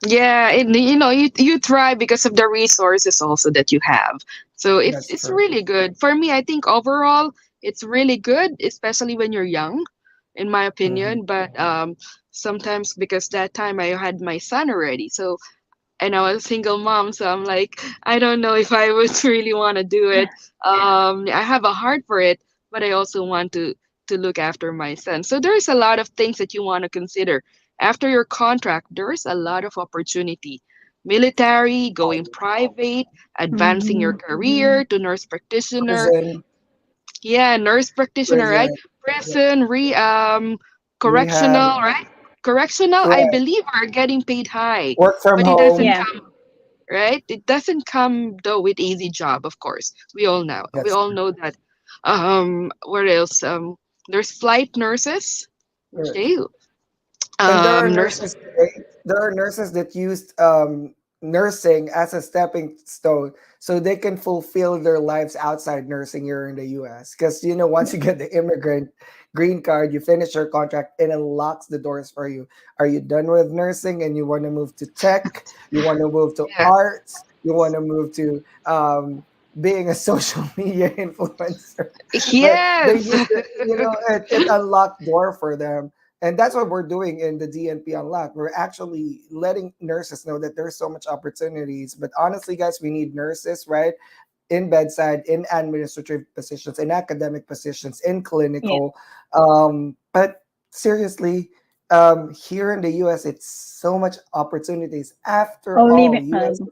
Yeah, and you thrive because of the resources also that you have. So it's That's it's true. really good. For me, I think overall it's really good, especially when you're young, in my Hmm. opinion. But sometimes because that time I had my son already. So and I was a single mom, so I'm like, I don't know if I would really want to do it. I have a heart for it, but I also want to look after my son. So there's a lot of things that you want to consider. After your contract, there's a lot of opportunity. Military, going private, advancing your Mm-hmm. career to nurse practitioner. Prison, Yeah, nurse practitioner, right? prison, yeah, Prison, rehab, correctional, right? Correctional, I correct. believe are getting paid high, Work from but it doesn't home. Yeah. right? It doesn't come though with easy job, of course. We all know. We That's all true. know that. What else? There's flight nurses. Correct. Okay. And there are Nurse. nurses today, there are nurses that used nursing as a stepping stone so they can fulfill their lives outside nursing here in the US. Because, you know, once you get the immigrant green card, you finish your contract, it unlocks the doors for you. Are you done with nursing and you want to move to tech? You want to move to Yeah. arts? You want to move to being a social media influencer? But they Yes. use it, you know, it unlocked door for them, and that's what we're doing in the DNP Unlocked. We're actually letting nurses know that there's so much opportunities. But honestly, guys, we need nurses, right? In bedside, in administrative positions, in academic positions, in Yeah. clinical. But seriously, here in the US, it's so much opportunities. After all, US Unlimited. is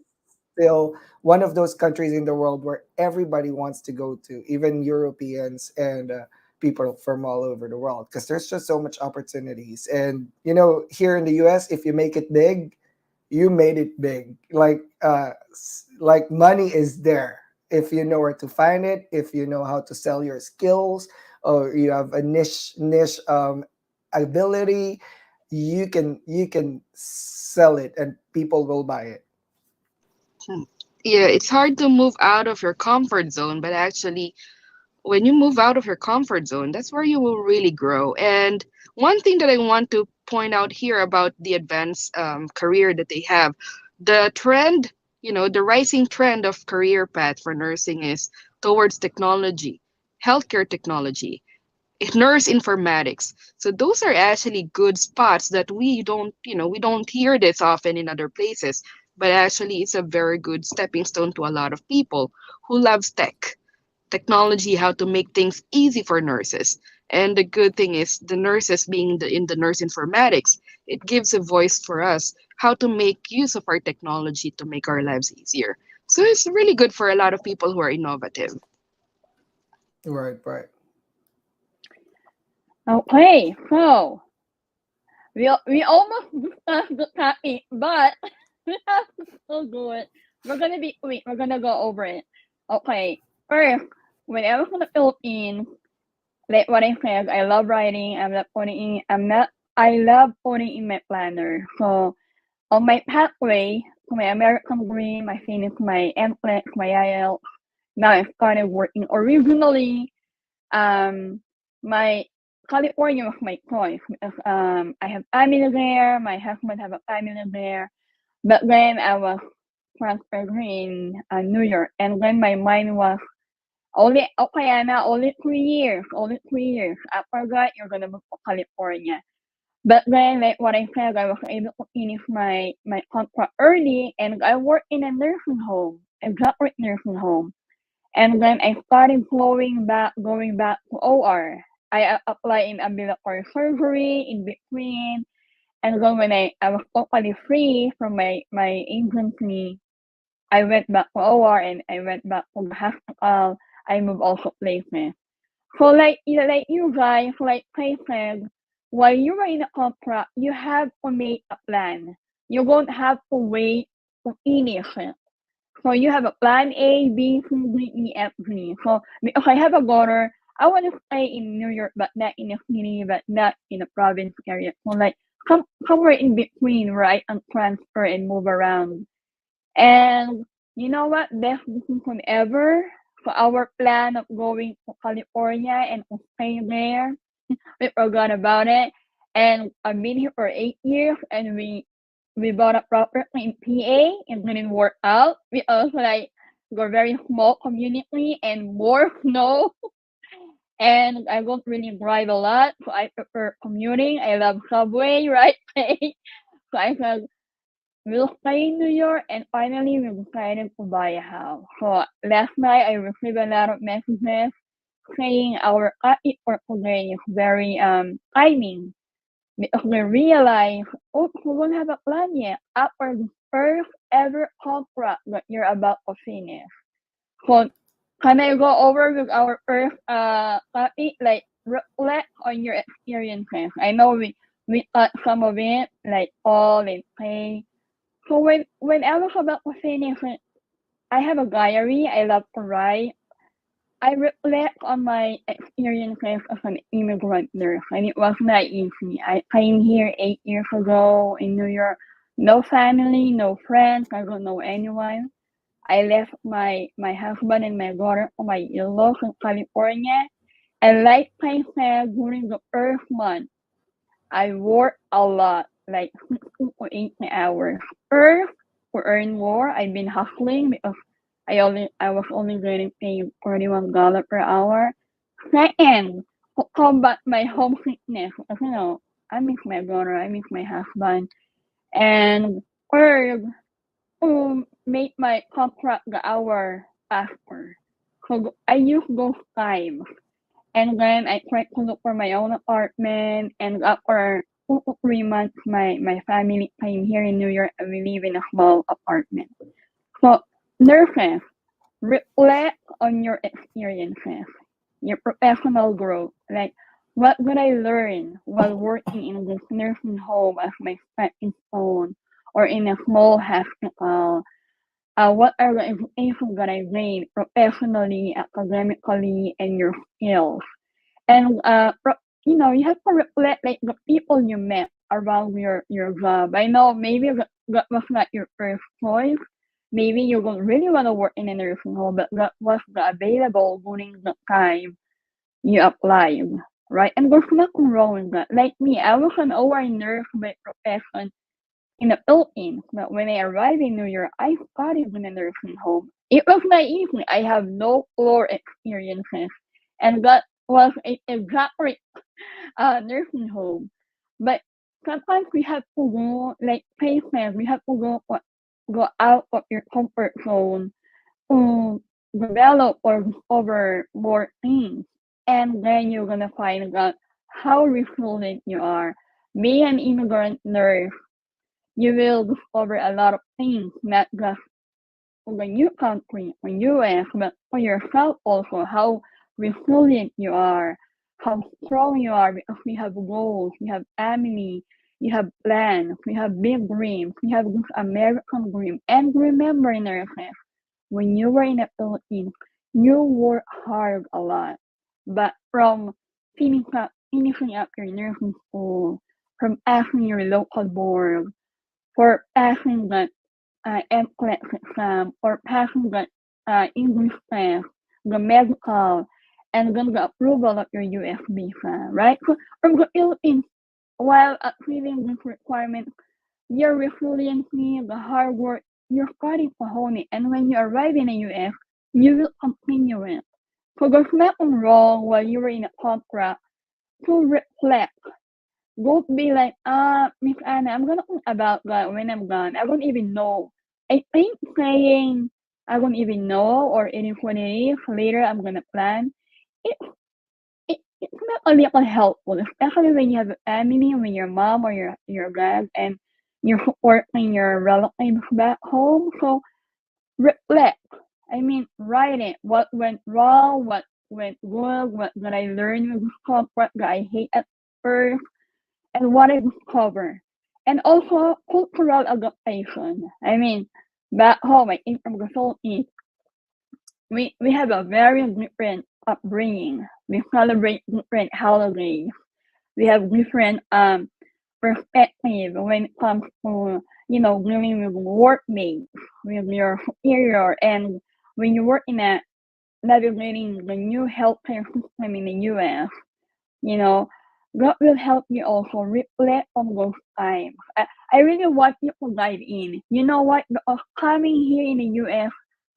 still one of those countries in the world where everybody wants to go to, even Europeans and people from all over the world, because there's just so much opportunities. And you know, here in the US, if you make it big, you made it big. Like money is there if you know where to find it, if you know how to sell your skills, or you have a niche ability, you can sell it and people will buy it. Yeah, it's hard to move out of your comfort zone, but actually when you move out of your comfort zone, that's where you will really grow. And one thing that I want to point out here about the advanced career that they have, the trend, the rising trend of career path for nursing is towards technology, healthcare technology, nurse informatics. So those are actually good spots that we don't hear this often in other places, but actually it's a very good stepping stone to a lot of people who loves technology, how to make things easy for nurses. And the good thing is, the nurses being in the nurse informatics, it gives a voice for us how to make use of our technology to make our lives easier. So it's really good for a lot of people who are innovative. Right, right. Okay, so we almost discussed the topic, but we have to still do it. We're gonna go over it. Okay, first, when I was in the Philippines, like what I said, I love writing. I love putting in my planner. So on my pathway to my American dream, I finished my NCLEX, my IELTS. Now I started working. Originally, my California was my choice because I have family there. My husband have a family there. But then I was transferred in New York, and then my mind was only okay, Anna, only 3 years, only 3 years. After that, you're gonna move to California. But then, like what I said, I was able to finish my contract early, and I worked in a nursing home, a graduate nursing home. And then I started going back to OR. I applied in ambulatory surgery in between. And then when I was totally free from my agency, I went back to OR and I went back to the hospital. I moved also places. So like you guys, like I said, while you were in a contract, you have to make a plan. You don't have to wait to finish it. So you have a plan A, B, C, D, E, F, G. So because I have a daughter, I want to stay in New York, but not in a city, but not in a province area. So like somewhere in between where I can transfer and move around. And you know what? Best decision ever for our plan of going to California and to stay there. We forgot about it. And I've been here for 8 years, and we bought a property in PA. It didn't work out. We also like got very small community and more snow. And I don't really drive a lot, so I prefer commuting. I love subway, right? So I said we'll stay in New York, and finally we decided to buy a house. So last night I received a lot of messages saying our topic for today is very timing, because we realize, oh, we don't have a plan yet after the first ever contract that you're about to finish. So can I go over with our first topic, like reflect on your experiences? I know we got some of it, like all and play. So when I was about to finish it, I have a diary. I love to write. I reflect on my experiences as an immigrant nurse, and it was not easy. I came here 8 years ago in New York. No family, no friends. I don't know anyone. I left my husband and my daughter to my in-laws in California. And like I said, during the first month, I worked a lot, like 16 to 18 hours. First, to earn more, I've been hustling because I was only getting paid $41 per hour. Second, to combat my homesickness, because I miss my daughter, I miss my husband. And third, to make my contract the hour faster. So I use those times. And then I tried to look for my own apartment, and after 2 to 3 months my family came here in New York and we live in a small apartment. So nurses, reflect on your experiences, your professional growth. Like, what did I learn while working in this nursing home as my stepping stone, or in a small hospital? What are the education that I gained professionally, academically, and your skills? And you have to reflect like the people you met around your job. I know maybe that was not your first choice. Maybe you don't really want to work in a nursing home, but that was the available during the time you applied, right? And there's nothing wrong with that. Like me, I was an OR nurse by profession in the Philippines, but when I arrived in New York, I studied in a nursing home. It was not easy. I have no floor experiences, and that was a graduate nursing home. But sometimes we have to go, like patients, we have to go out of your comfort zone to develop or discover more things. And then you're gonna find out how resilient you are. Being an immigrant nurse, you will discover a lot of things, not just the new country, the US, but for yourself also, how resilient you are, how strong you are because you have goals, you have family, you have plans, you have big dreams, you have this American dream. And remember, nurses, when you were in the Philippines, you worked hard a lot. But from finishing up your nursing school, from passing your local board, for passing the NCLEX exam, or passing the English test, the medical, and then the approval of your US visa, right? So from the Philippines, while achieving these requirements, your resiliency, the hard work, you're starting to hone it. And when you arrive in the US, you will continue it. So there's nothing wrong while you were in a contract to reflect. Don't be like, Miss Anna, I'm gonna think about that when I'm gone. I don't even know. I think saying I don't even know or it is what it is, later I'm gonna plan, it's it's not a little helpful, especially when you have a family, when your mom or your dad and you're supporting your relatives back home. So reflect. I mean, write it. What went wrong? What went good? What did I learn with this contract that I hate at first? And what I discovered. And also cultural adaptation. I mean, back home, I came from the Philippines. We have a very different upbringing. We celebrate different holidays. We have different perspective when it comes to dealing with workmates, with your superior, and when you work in a navigating the new healthcare system in the US. You know, that will help you also reflect on those times. I really want you to dive in. You know what? Coming here in the US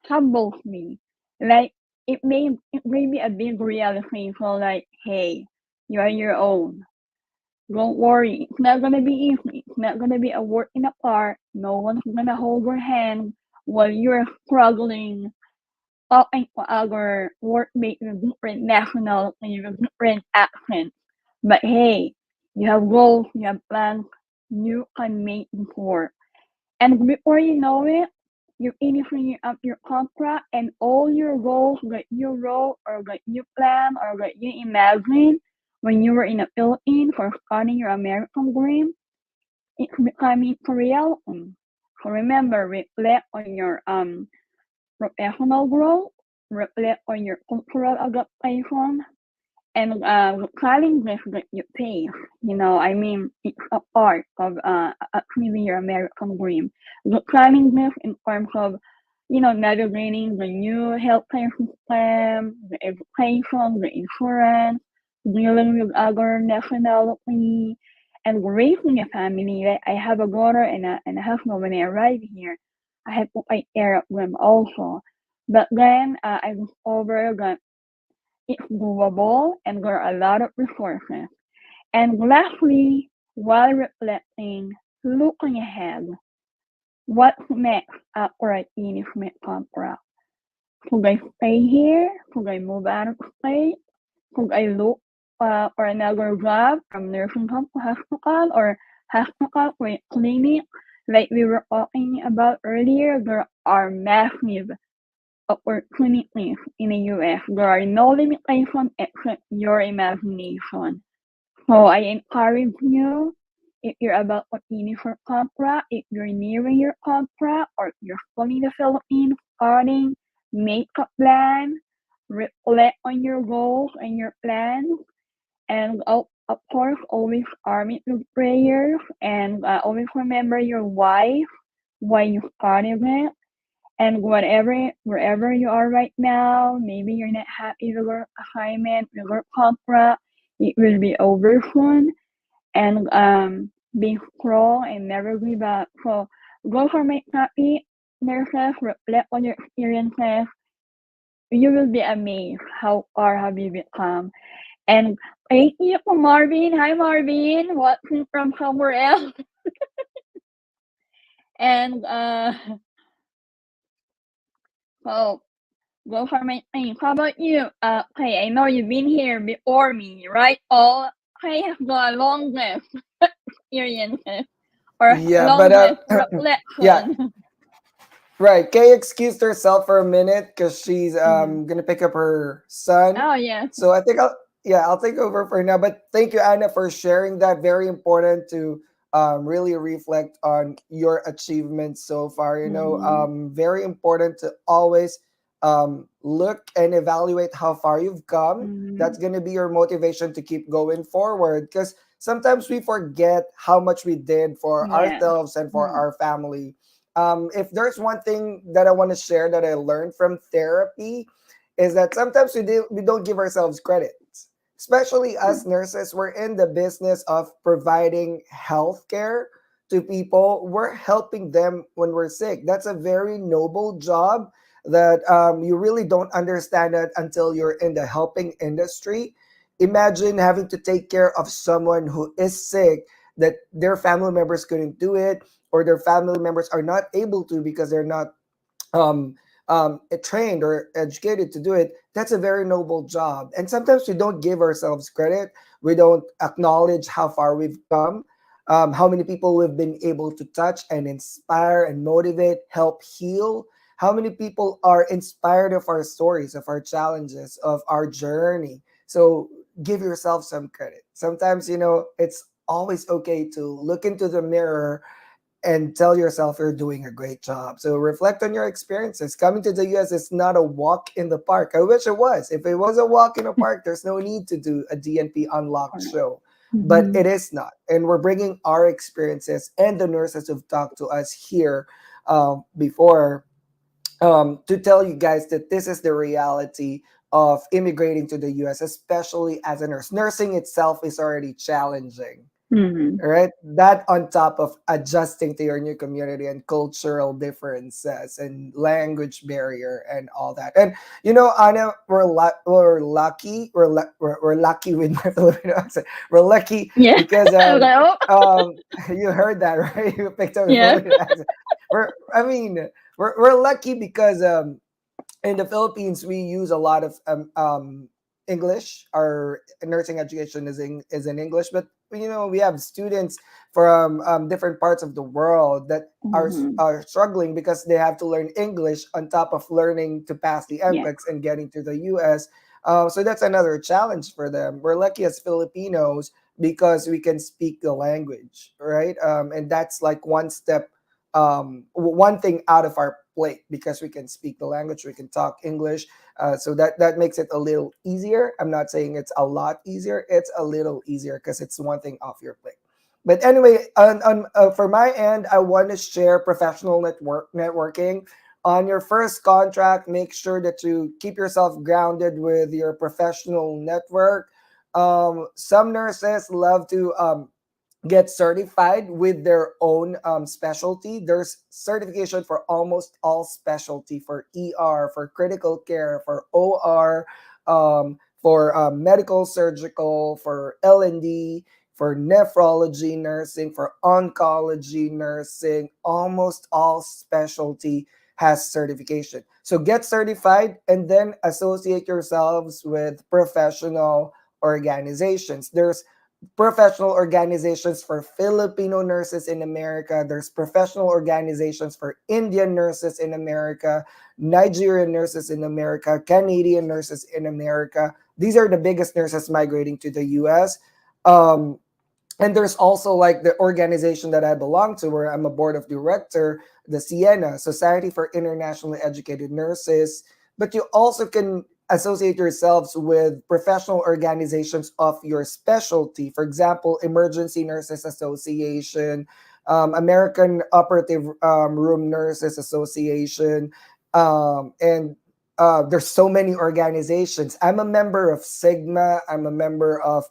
humbles me. Like it may be a big realization. Like, hey, you are your own. Don't worry. It's not gonna be easy. It's not gonna be a work in a park. No one's gonna hold your hand while you're struggling talking to other workmates with different nationalities, with different accents. But hey, you have goals, you have plans, you can make this work. And before you know it, you're finishing up your contract and all your goals that you wrote or that you planned or that you imagined when you were in the Philippines or starting your American dream, it's becoming a reality. So remember, reflect on your professional growth, reflect on your cultural adaptation, and the challenges that you face. I mean, it's a part of achieving your American dream. The challenges in terms of, navigating the new healthcare system, the education, the insurance, dealing with other nationality, and raising a family. Like I have a daughter and a husband when I arrive here. I have to take care of them also. But then I discovered that it's doable and there are a lot of resources. And lastly, while reflecting, looking ahead, what's next after I finish my contract? Should I stay here? Should I move out of state? Should I look for another job from nursing home to hospital or hospital to clinic? Like we were talking about earlier, there are massive opportunities in the US. There are no limitations except your imagination. So I encourage you, if you're about to finish your contract, if you're nearing your contract, or if you're still in the Philippines starting, make a plan, reflect on your goals and your plans, and of course, always arm it with prayers, and always remember your why you started it, and wherever you are right now, maybe you're not happy with your assignment, with your contract, it will be over soon. And be strong and never give up. So go for make happy nurses, reflect on your experiences. You will be amazed how far have you become. And thank you for Marvin. Hi Marvin, watching from somewhere else. And so go for my thing. How about you? Okay, I know you've been here before me, right? All I have got longest experiences or Yeah, but longest yeah, reflection. Right. Kay excused herself for a minute because she's Mm-hmm. gonna pick up her son. Oh, yes. So I think I'll take over for now. But thank you, Anna, for sharing that. Very important to really reflect on your achievements so far. Mm-hmm. Very important to always look and evaluate how far you've come. Mm-hmm. That's gonna be your motivation to keep going forward. Because sometimes we forget how much we did for Yes. ourselves and for Mm-hmm. our family. If there's one thing that I want to share that I learned from therapy, is that sometimes we don't give ourselves credit. Especially us nurses, we're in the business of providing health care to people. We're helping them when we're sick. That's a very noble job that you really don't understand it until you're in the helping industry. Imagine having to take care of someone who is sick, that their family members couldn't do it, or their family members are not able to because they're not um, trained or educated to do it. That's a very noble job. And sometimes we don't give ourselves credit. We don't acknowledge how far we've come, how many people we've been able to touch and inspire and motivate, help heal. How many people are inspired of our stories, of our challenges, of our journey. So give yourself some credit. Sometimes, it's always okay to look into the mirror and tell yourself you're doing a great job. So reflect on your experiences. Coming to the US is not a walk in the park. I wish it was. If it was a walk in the park, there's no need to do a DNP Unlocked Correct. show. But Mm-hmm. it is not. And we're bringing our experiences and the nurses who've talked to us here before to tell you guys that this is the reality of immigrating to the US, especially as a nurse. Nursing itself is already challenging, Mm-hmm. right? That on top of adjusting to your new community and cultural differences and language barrier and all that. And Anna, we're lucky. We're lucky with my Filipino accent. We're lucky Yeah. because I was like, oh, you heard that, right? You picked up the yeah. Filipino accent. I mean, we're lucky because in the Philippines, we use a lot of English. Our nursing education is in English, but we have students from different parts of the world that are Mm-hmm. are struggling because they have to learn English on top of learning to pass the Yeah. NCLEX and getting to the US. So that's another challenge for them. We're lucky as Filipinos because we can speak the language, right? And that's like one thing out of our plate because we can speak the language, we can talk English, so that makes it a little easier. I'm not saying it's a lot easier, it's a little easier because it's one thing off your plate. But anyway, for my end, I want to share professional networking. On your first contract, make sure that you keep yourself grounded with your professional network. Some nurses love to get certified with their own specialty. There's certification for almost all specialty, for ER, for critical care, for OR, for medical surgical, for L&D, for nephrology nursing, for oncology nursing. Almost all specialty has certification. So get certified and then associate yourselves with professional organizations. There's professional organizations for Filipino nurses in America. There's professional organizations for Indian nurses in America, Nigerian nurses in America, Canadian nurses in America. These are the biggest nurses migrating to the US. Um, and there's also like the organization that I belong to, where I'm a board of director, the Siena Society for Internationally Educated Nurses. But you also can associate yourselves with professional organizations of your specialty. For example, Emergency Nurses Association, American Operative Room Nurses Association, and there's so many organizations. I'm a member of Sigma. I'm a member of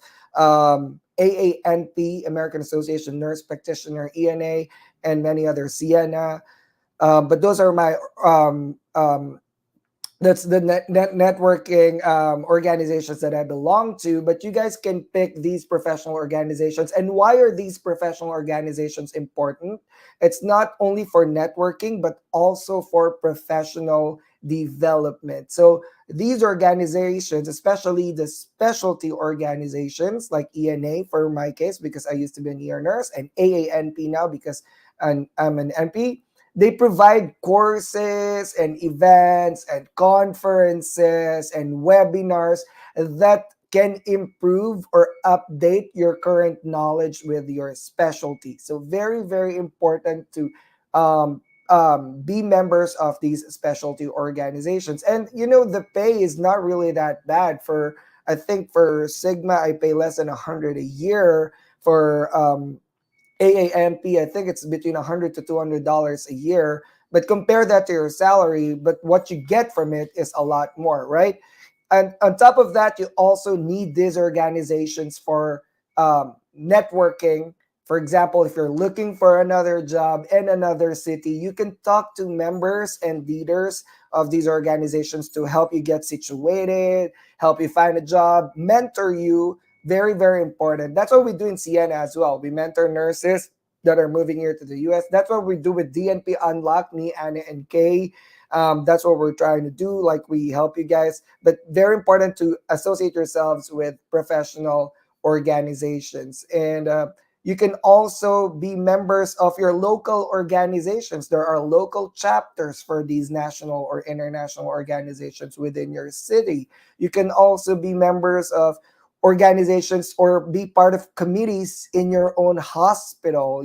AANP, American Association Nurse Practitioner, ENA, and many others, Siena. But those are my that's the networking organizations that I belong to. But you guys can pick these professional organizations. And why are these professional organizations important? It's not only for networking, but also for professional development. So these organizations, especially the specialty organizations like ENA for my case, because I used to be an ER nurse, and AANP now because I'm an NP. They provide courses and events and conferences and webinars that can improve or update your current knowledge with your specialty. So very, very important to um, be members of these specialty organizations. And the pay is not really that bad. For I think for Sigma, I pay less than 100 a year. For AAMP, I think it's between $100 to $200 a year. But compare that to your salary, but what you get from it is a lot more, right? And on top of that, you also need these organizations for networking. For example, if you're looking for another job in another city, you can talk to members and leaders of these organizations to help you get situated, help you find a job, mentor you. Very, very important. That's what we do in Siena as well. We mentor nurses that are moving here to the US. That's what we do with DNP Unlocked, me, Anna, and Kay. That's what we're trying to do. Like, we help you guys, but very important to associate yourselves with professional organizations. And you can also be members of your local organizations. There are local chapters for these national or international organizations within your city. You can also be members of organizations or be part of committees in your own hospital.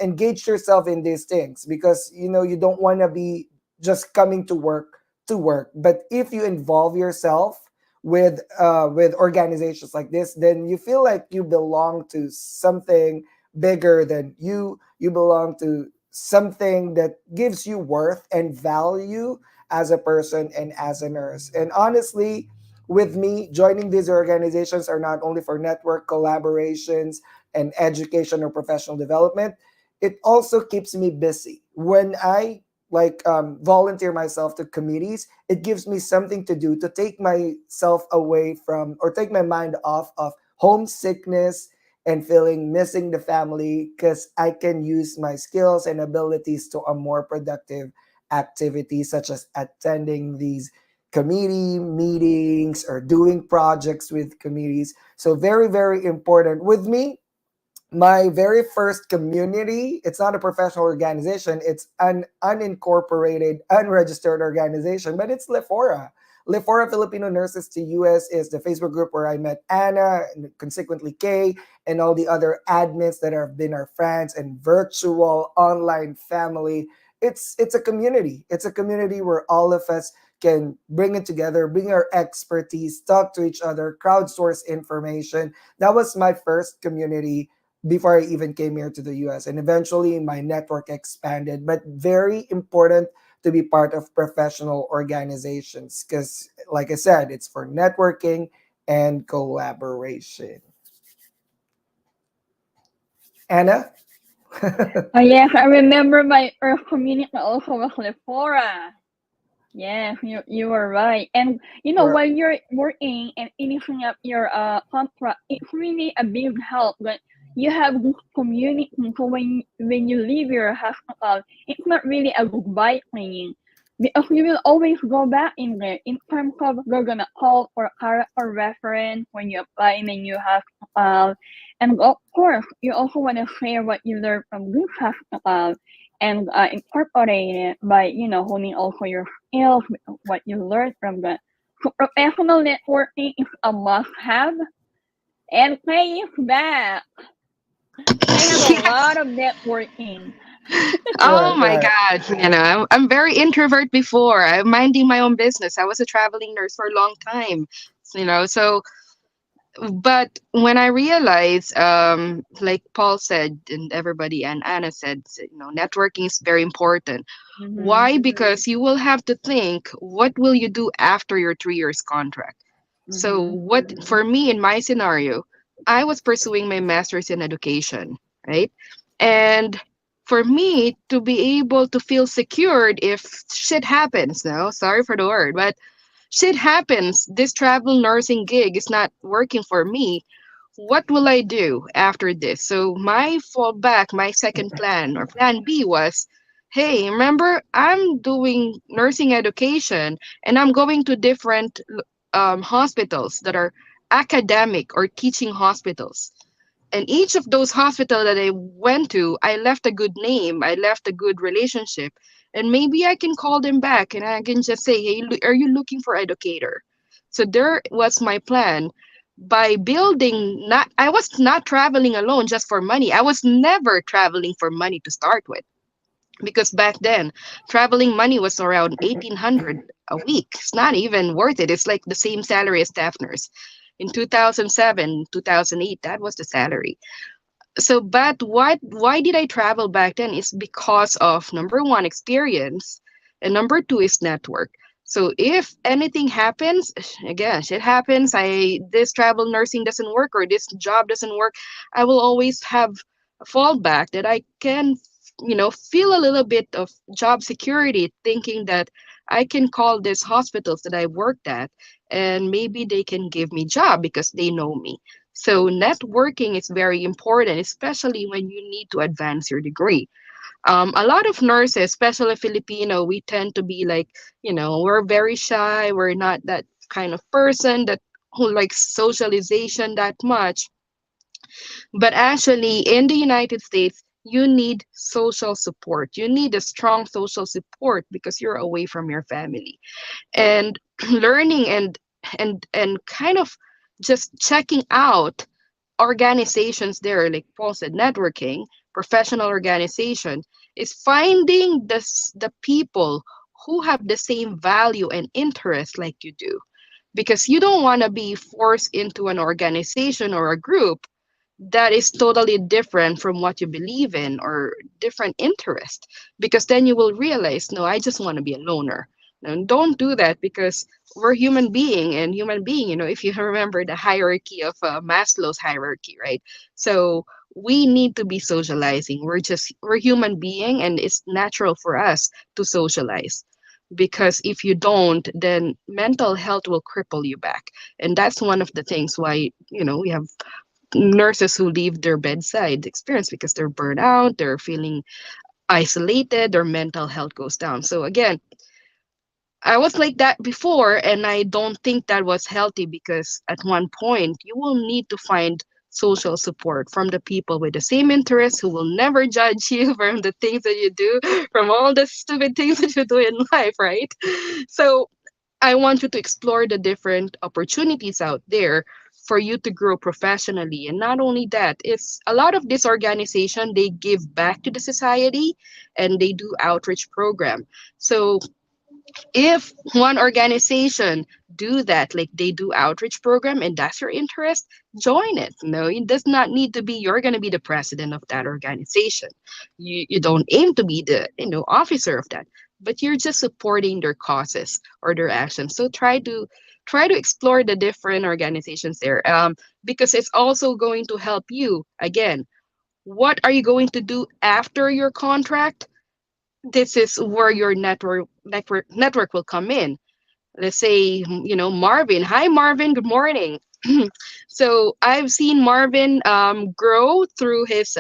Engage yourself in these things, because you don't want to be just coming to work. But if you involve yourself with organizations like this, then you feel like you belong to something bigger than you. You belong to something that gives you worth and value as a person and as a nurse. And honestly, with me, joining these organizations are not only for network collaborations and education or professional development. It also keeps me busy. When I volunteer myself to committees, it gives me something to do to take myself away from, or take my mind off of homesickness and feeling missing the family, because I can use my skills and abilities to a more productive activity, such as attending these committee meetings or doing projects with committees. So very, very important. With me, my very first community, it's not a professional organization, it's an unincorporated, unregistered organization, but it's Lefora Filipino Nurses to US is the Facebook group where I met Anna and consequently Kay and all the other admins that have been our friends and virtual online family. It's a community. It's a community where all of us can bring it together, bring our expertise, talk to each other, crowdsource information. That was my first community before I even came here to the US. And eventually my network expanded, but very important to be part of professional organizations, because, like I said, it's for networking and collaboration. Anna? Oh yes, I remember my Earth community also was Lephora. Yes, you were right. And Or while you're working and finishing up your contract, it's really a big help that you have this community. So when you leave your hospital, it's not really a goodbye thing, because you will always go back in there. In terms of, they're gonna call for character reference when you apply in a new hospital, and of course, you also want to share what you learned from this hospital and incorporate it by honing also your skills, what you learned from that. So professional networking is a must-have, and Clay is back. Clay has a Yes. lot of networking. Oh right, my right. God. I'm very introvert before. I'm minding my own business. I was a traveling nurse for a long time. So but when I realized, like Paul said, and everybody and Anna said, networking is very important. Mm-hmm. Why? Because you will have to think, what will you do after your 3 years contract? So, Mm-hmm. what for me in my scenario, I was pursuing my master's in education, right? And for me to be able to feel secured if shit happens, no, sorry for the word, but shit happens, this travel nursing gig is not working for me, what will I do after this? So my fallback, my second plan or plan B was, hey, remember I'm doing nursing education and I'm going to different hospitals that are academic or teaching hospitals. And each of those hospitals that I went to, I left a good name, I left a good relationship. And maybe I can call them back and I can just say, hey, are you looking for educator? So there was my plan. By building, not I was not traveling alone just for money. I was never traveling for money to start with, because back then traveling money was around 1800 a week. It's not even worth it. It's like the same salary as staff nurse. In 2007, 2008, that was the salary. So but why did I travel back then is because of number one, experience, and number two is network. So if anything happens, again, shit happens, I this travel nursing doesn't work or this job doesn't work, I will always have a fallback that I can, feel a little bit of job security, thinking that I can call these hospitals that I worked at and maybe they can give me job because they know me. So networking is very important, especially when you need to advance your degree. A lot of nurses, especially Filipino, we tend to be like, we're very shy. We're not that kind of person that who likes socialization that much. But actually, in the United States, you need social support. You need a strong social support because you're away from your family. And learning and kind of just checking out organizations there, like Paul said, networking, professional organization, is finding the people who have the same value and interest like you do. Because you don't want to be forced into an organization or a group that is totally different from what you believe in or different interest, because then you will realize, no, I just want to be a loner. And don't do that, because we're human being, and human being, if you remember the hierarchy of Maslow's hierarchy, right? So we need to be socializing. We're human being, and it's natural for us to socialize, because if you don't, then mental health will cripple you back. And that's one of the things why, we have nurses who leave their bedside experience because they're burned out, they're feeling isolated, their mental health goes down. So again, I was like that before, and I don't think that was healthy, because at one point you will need to find social support from the people with the same interests, who will never judge you from the things that you do, from all the stupid things that you do in life, right? So I want you to explore the different opportunities out there for you to grow professionally. And not only that, it's a lot of this organization, they give back to the society and they do outreach program. So if one organization do that, like they do outreach program, and that's your interest, join it. No, it does not need to be you're going to be the president of that organization. You don't aim to be the officer of that, but you're just supporting their causes or their actions. So try to explore the different organizations there, because it's also going to help you. Again, what are you going to do after your contract? This is where your network will come in. Let's say, Marvin. Hi, Marvin. Good morning. So I've seen Marvin grow through his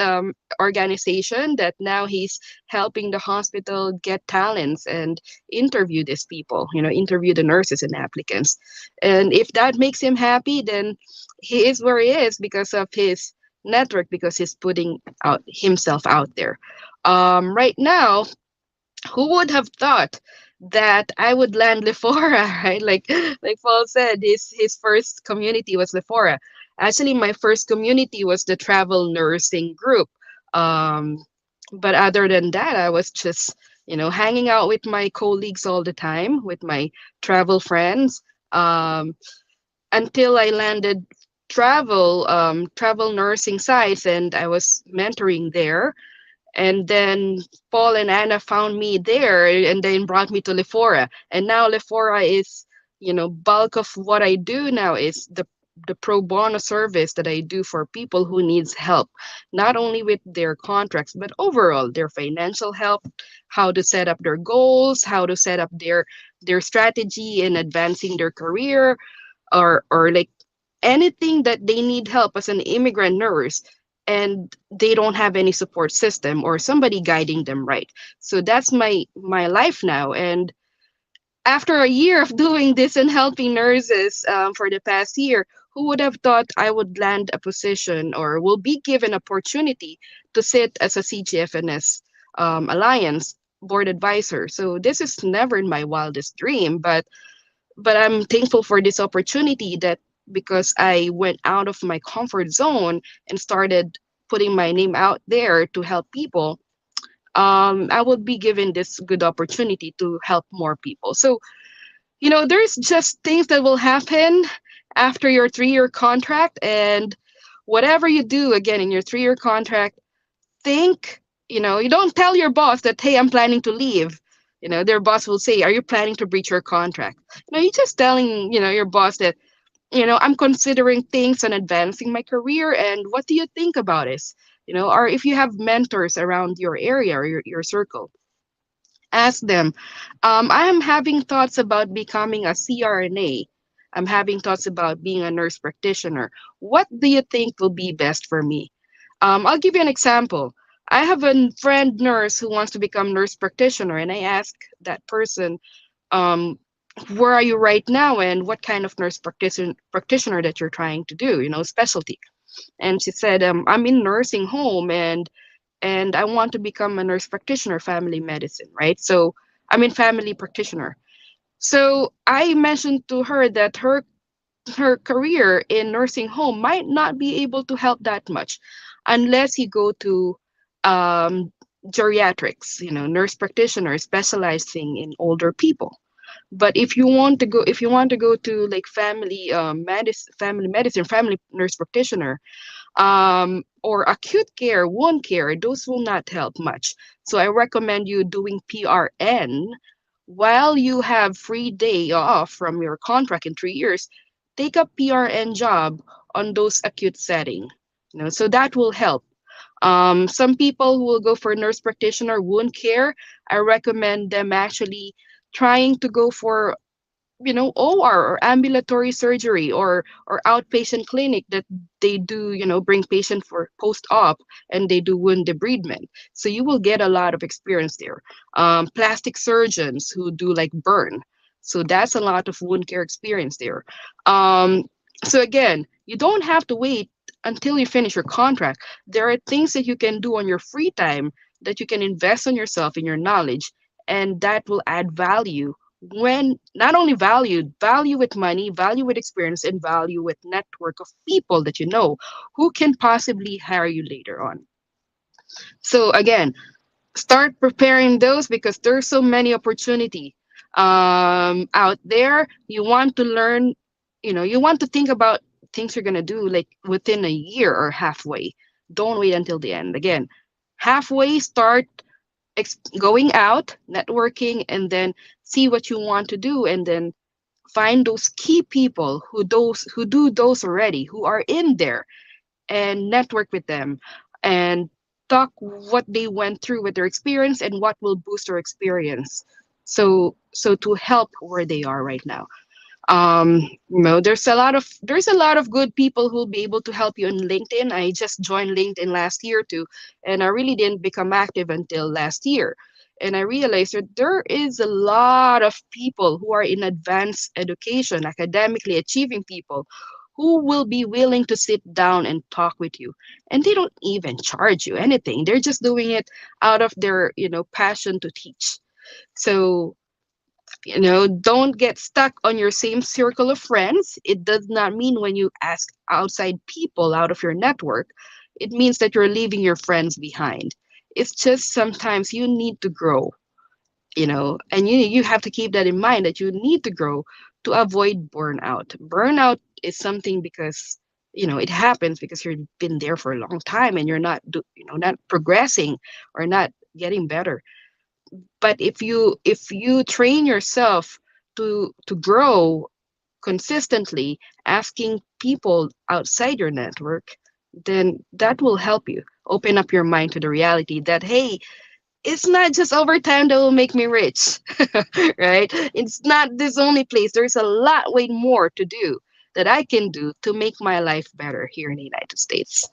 organization, that now he's helping the hospital get talents and interview these people, interview the nurses and applicants. And if that makes him happy, then he is where he is because of his network, because he's putting out himself out there. Right now, who would have thought that I would land Lefora, right? Like Paul said, his first community was Lefora. Actually, my first community was the travel nursing group. Um, but other than that, I was just, hanging out with my colleagues all the time, with my travel friends, until I landed travel nursing sites, and I was mentoring there. And then Paul and Anna found me there and then brought me to Lefora. And now Lefora is, bulk of what I do now is the pro bono service that I do for people who needs help, not only with their contracts, but overall their financial help, how to set up their goals, how to set up their strategy in advancing their career, or like anything that they need help as an immigrant nurse, and they don't have any support system or somebody guiding them right. So that's my life now. And after a year of doing this and helping nurses, for the past year, who would have thought I would land a position or will be given opportunity to sit as a CGFNS Alliance board advisor. So this is never in my wildest dream, but I'm thankful for this opportunity that because I went out of my comfort zone and started putting my name out there to help people, I would be given this good opportunity to help more people. So, there's just things that will happen after your 3-year contract. And whatever you do, again, in your 3-year contract, think, you don't tell your boss that, hey, I'm planning to leave. Their boss will say, are you planning to breach your contract? You're just telling, your boss that, I'm considering things on advancing my career. And what do you think about this? Or if you have mentors around your area or your circle, ask them, I am having thoughts about becoming a CRNA. I'm having thoughts about being a nurse practitioner. What do you think will be best for me? I'll give you an example. I have a friend nurse who wants to become nurse practitioner, and I ask that person, um, where are you right now, and what kind of nurse practitioner that you're trying to do, specialty. And she said, I'm in nursing home, and I want to become a nurse practitioner, family medicine, right? So I'm in family practitioner. So I mentioned to her that her career in nursing home might not be able to help that much unless you go to um, geriatrics, nurse practitioner specializing in older people. But if you want to go to like family medicine, family nurse practitioner, or acute care, wound care, those will not help much. So I recommend you doing PRN while you have free day off from your contract in 3 years. Take a PRN job on those acute setting. So that will help. Some people who will go for nurse practitioner wound care, I recommend them actually trying to go for OR or ambulatory surgery or outpatient clinic that they do, bring patient for post-op and they do wound debridement. So you will get a lot of experience there. Plastic surgeons who do like burn. So that's a lot of wound care experience there. Um, so again, you don't have to wait until you finish your contract. There are things that you can do on your free time that you can invest on yourself in your knowledge, and that will add value when not only value with money, value with experience, and value with network of people that you know who can possibly hire you later on. So again, start preparing those because there's so many opportunity out there. You want to learn, you want to think about things you're gonna do like within a year or halfway. Don't wait until the end. Again, halfway start going out, networking, and then see what you want to do, and then find those key people who do those already, who are in there, and network with them and talk what they went through with their experience and what will boost their experience. So to help where they are right now. There's a lot of good people who'll be able to help you in LinkedIn. I just joined LinkedIn last year too, and I really didn't become active until last year. And I realized that there is a lot of people who are in advanced education, academically achieving people, who will be willing to sit down and talk with you. And they don't even charge you anything. They're just doing it out of their, passion to teach. So don't get stuck on your same circle of friends. It does not mean when you ask outside people out of your network, it means that you're leaving your friends behind. It's just sometimes you need to grow, and you have to keep that in mind that you need to grow to avoid burnout. Burnout is something because it happens because you've been there for a long time and you're not progressing or not getting better. But if you train yourself to grow consistently, asking people outside your network, then that will help you open up your mind to the reality that, hey, it's not just overtime that will make me rich. Right? It's not this only place. There's a lot way more to do that I can do to make my life better here in the United States.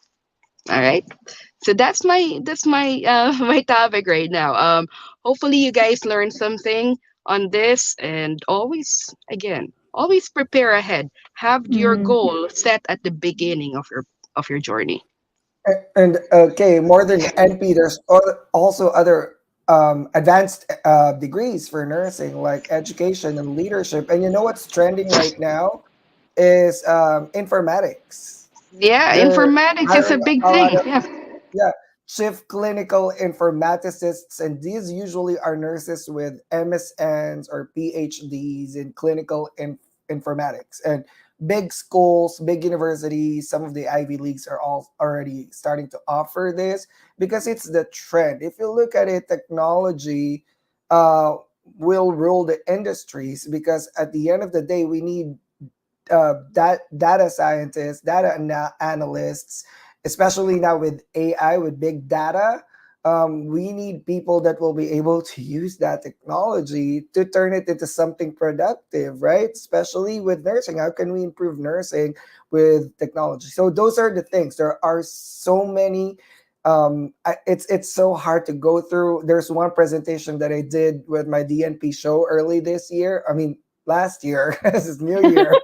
All right. So that's my my topic right now. Hopefully you guys learned something on this, and always again, always prepare ahead. Have your Mm-hmm. goal set at the beginning of your journey. And okay, more than NP, there's also other advanced degrees for nursing, like education and leadership. And you know what's trending right now is informatics. Yeah, They're informatics is a hiring big a lot thing. of, Yeah. yeah, chief clinical informaticists, and these usually are nurses with MSNs or PhDs in clinical informatics. And big schools, big universities, some of the Ivy Leagues are all already starting to offer this because it's the trend. If you look at it, technology uh, will rule the industries because at the end of the day, we need that data scientists, analysts, especially now with AI, with big data. We need people that will be able to use that technology to turn it into something productive, right? Especially with nursing. How can we improve nursing with technology? So those are the things. There are so many. It's so hard to go through. There's one presentation that I did with my DNP show early this year. I mean, last year. This is New Year.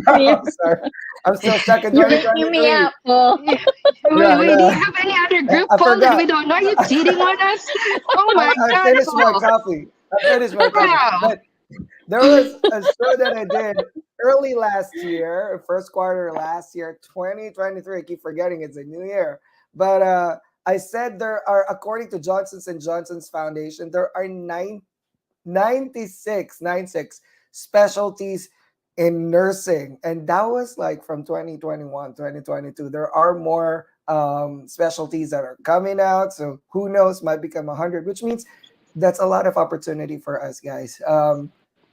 I'm sorry. I'm still stuck in You're waking me 2023. up, Paul. Yeah. Yeah, Wait, do you yeah. have any other group, I Paul, that forgot. we don't know? Are you cheating on us? Oh my I God, finished my Paul. coffee. I finished my coffee. Wow. But there was a show that I did early last year, first quarter last year, 2023. I keep forgetting it's a new year. But I said there are, according to Johnson's and Johnson's Foundation, there are 96 specialties in nursing, and that was like from 2021, 2022. There are more specialties that are coming out, so who knows, might become 100, which means that's a lot of opportunity for us guys.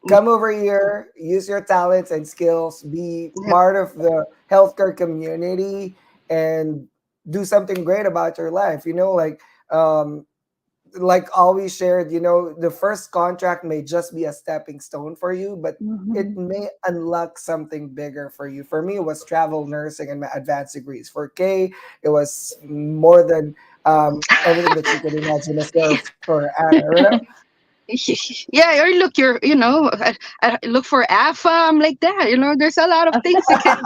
Come over here, use your talents and skills, be Yep. part of the healthcare community, and do something great about your life, like always shared, the first contract may just be a stepping stone for you, but it Mhm. may unlock something bigger for you. For me, it was travel nursing and my advanced degrees. For Kay, it was more than everything that you could imagine as well for Anna. Yeah, or look, look for AFAM like that. There's a lot of things you can.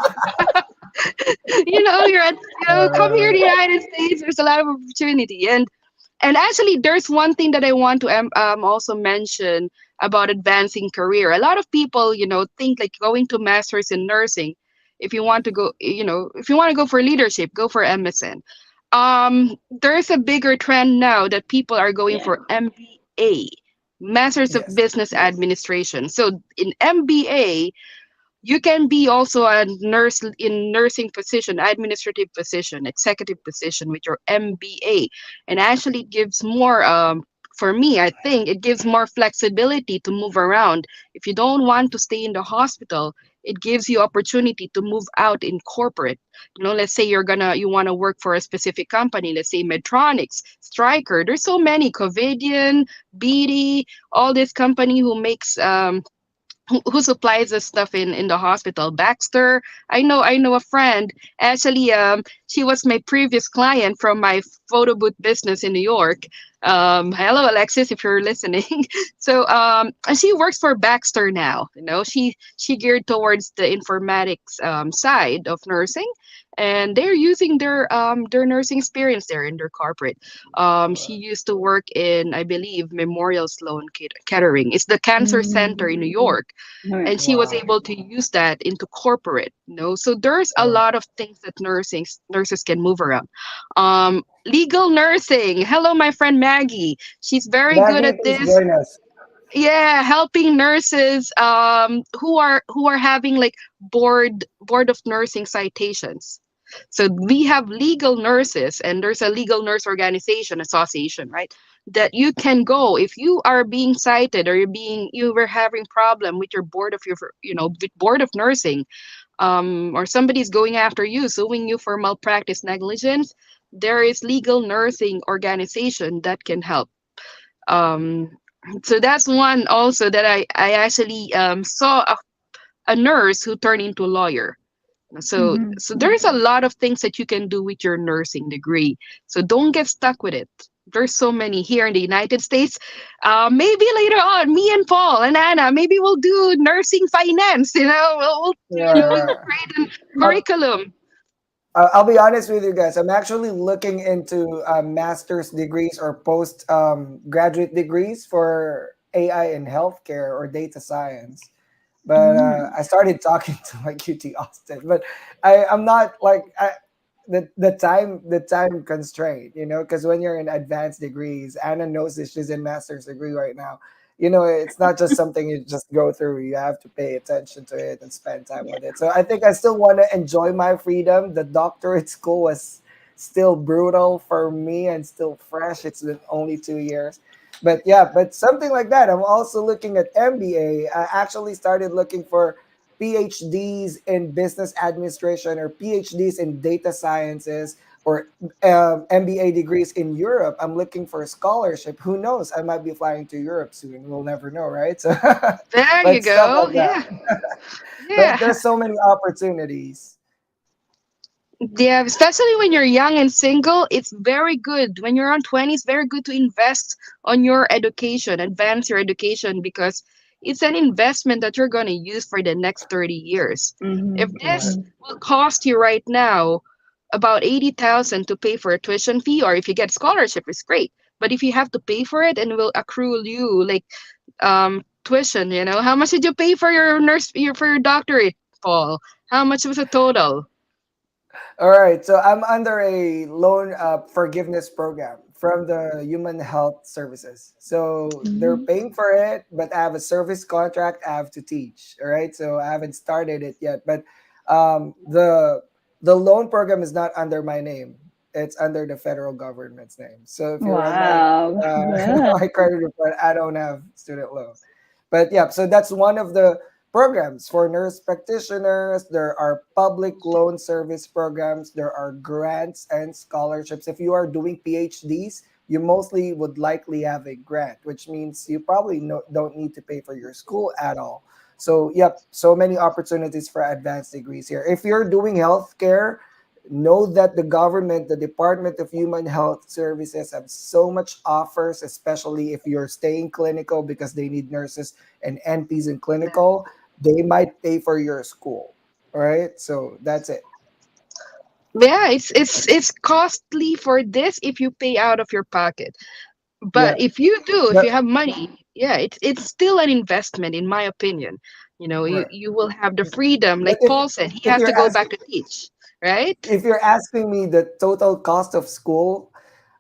You're at. Come here to the Right. United States. There's a lot of opportunity, and actually, there's one thing that I want to also mention about advancing career. A lot of people, think like going to masters in nursing. If you want to go, if you want to go for leadership, go for MSN. There's a bigger trend now that people are going for MBA, Masters of Yes. Business Administration. So in MBA, you can be also a nurse in nursing position, administrative position, executive position with your MBA, and actually it gives more. For me, I think it gives more flexibility to move around. If you don't want to stay in the hospital, it gives you opportunity to move out in corporate. Let's say you want to work for a specific company. Let's say Medtronics, Stryker. There's so many, Covidian, BD, all this company who makes who supplies the stuff in the hospital. Baxter, I know a friend. Actually, she was my previous client from my photo booth business in New York. Hello, Alexis, if you're listening. So and she works for Baxter now. She geared towards the informatics side of nursing, and they're using their nursing experience there in their corporate. She used to work in, I believe, Memorial Sloan Kettering. It's the cancer center Mm. in New York, Alright. and she was Wow. able to use that into corporate. So there's a Wow. lot of things that nurses can move around. Legal nursing, hello my friend Maggie, she's very good Maggie, at please this. join us. Yeah, helping nurses who are having like board of nursing citations. So we have legal nurses, and there's a legal nurse organization association, right? That you can go if you are being cited, or you were having problem with your with board of nursing, or somebody's going after you, suing you for malpractice negligence. There is legal nursing organization that can help. Um, so that's one also that I actually saw a nurse who turned into a lawyer. So Mhm. so there's a lot of things that you can do with your nursing degree. So don't get stuck with it. There's so many here in the United States. Maybe later on, me and Paul and Anna, maybe we'll do nursing finance. We'll Yeah. create a Um, curriculum. I'll be honest with you guys. I'm actually looking into master's degrees or post graduate degrees for AI in healthcare or data science. But Mm. I started talking to like UT Austin, but I'm not like the time constraint, because when you're in advanced degrees, Anna knows this. She's in master's degree right now. It's not just something you just go through. You have to pay attention to it and spend time with it. So I think I still want to enjoy my freedom. The doctorate school was still brutal for me and still fresh. It's been only 2 years. But yeah, but something like that. I'm also looking at MBA. I actually started looking for PhDs in business administration or PhDs in data sciences or MBA degrees in Europe. I'm looking for a scholarship. Who knows? I might be flying to Europe soon. We'll never know, right? So, There you but stuff go. like Yeah. that. But Yeah. there's so many opportunities. Yeah, especially when you're young and single, it's very good. When you're on 20, it's very good to invest on your education, advance your education because it's an investment that you're going to use for the next 30 years. If Mhm. Right. this Mhm. will cost you right now about 80,000 to pay for a tuition fee, or if you get scholarship, it's great. But if you have to pay for it and it will accrue you like tuition, how much did you pay for for your doctorate, Paul? How much was the total? All right, so I'm under a loan forgiveness program from the Human Health Services. So they're Mhm. paying for it, but I have a service contract I have to teach. All right, so I haven't started it yet, but the loan program is not under my name. It's under the federal government's name. So if you run my Wow. Good. my credit report, I don't have student loan. But yeah, so that's one of the programs for nurse practitioners. There are public loan service programs. There are grants and scholarships. If you are doing PhDs, you mostly would likely have a grant, which means you probably don't need to pay for your school at all. So, yep, so many opportunities for advanced degrees here. If you're doing healthcare, know that the government, the Department of Human Health Services, have so much offers, especially if you're staying clinical because they need nurses and NPs in clinical. They might pay for your school. All right. So that's it. Yeah, it's costly for this if you pay out of your pocket. Yeah. But if But you have money, yeah, it's still an investment in my opinion. right. You will have the freedom. But Like Paul said, he if has to you're go asking back to teach, right? if you're asking me the total cost of school,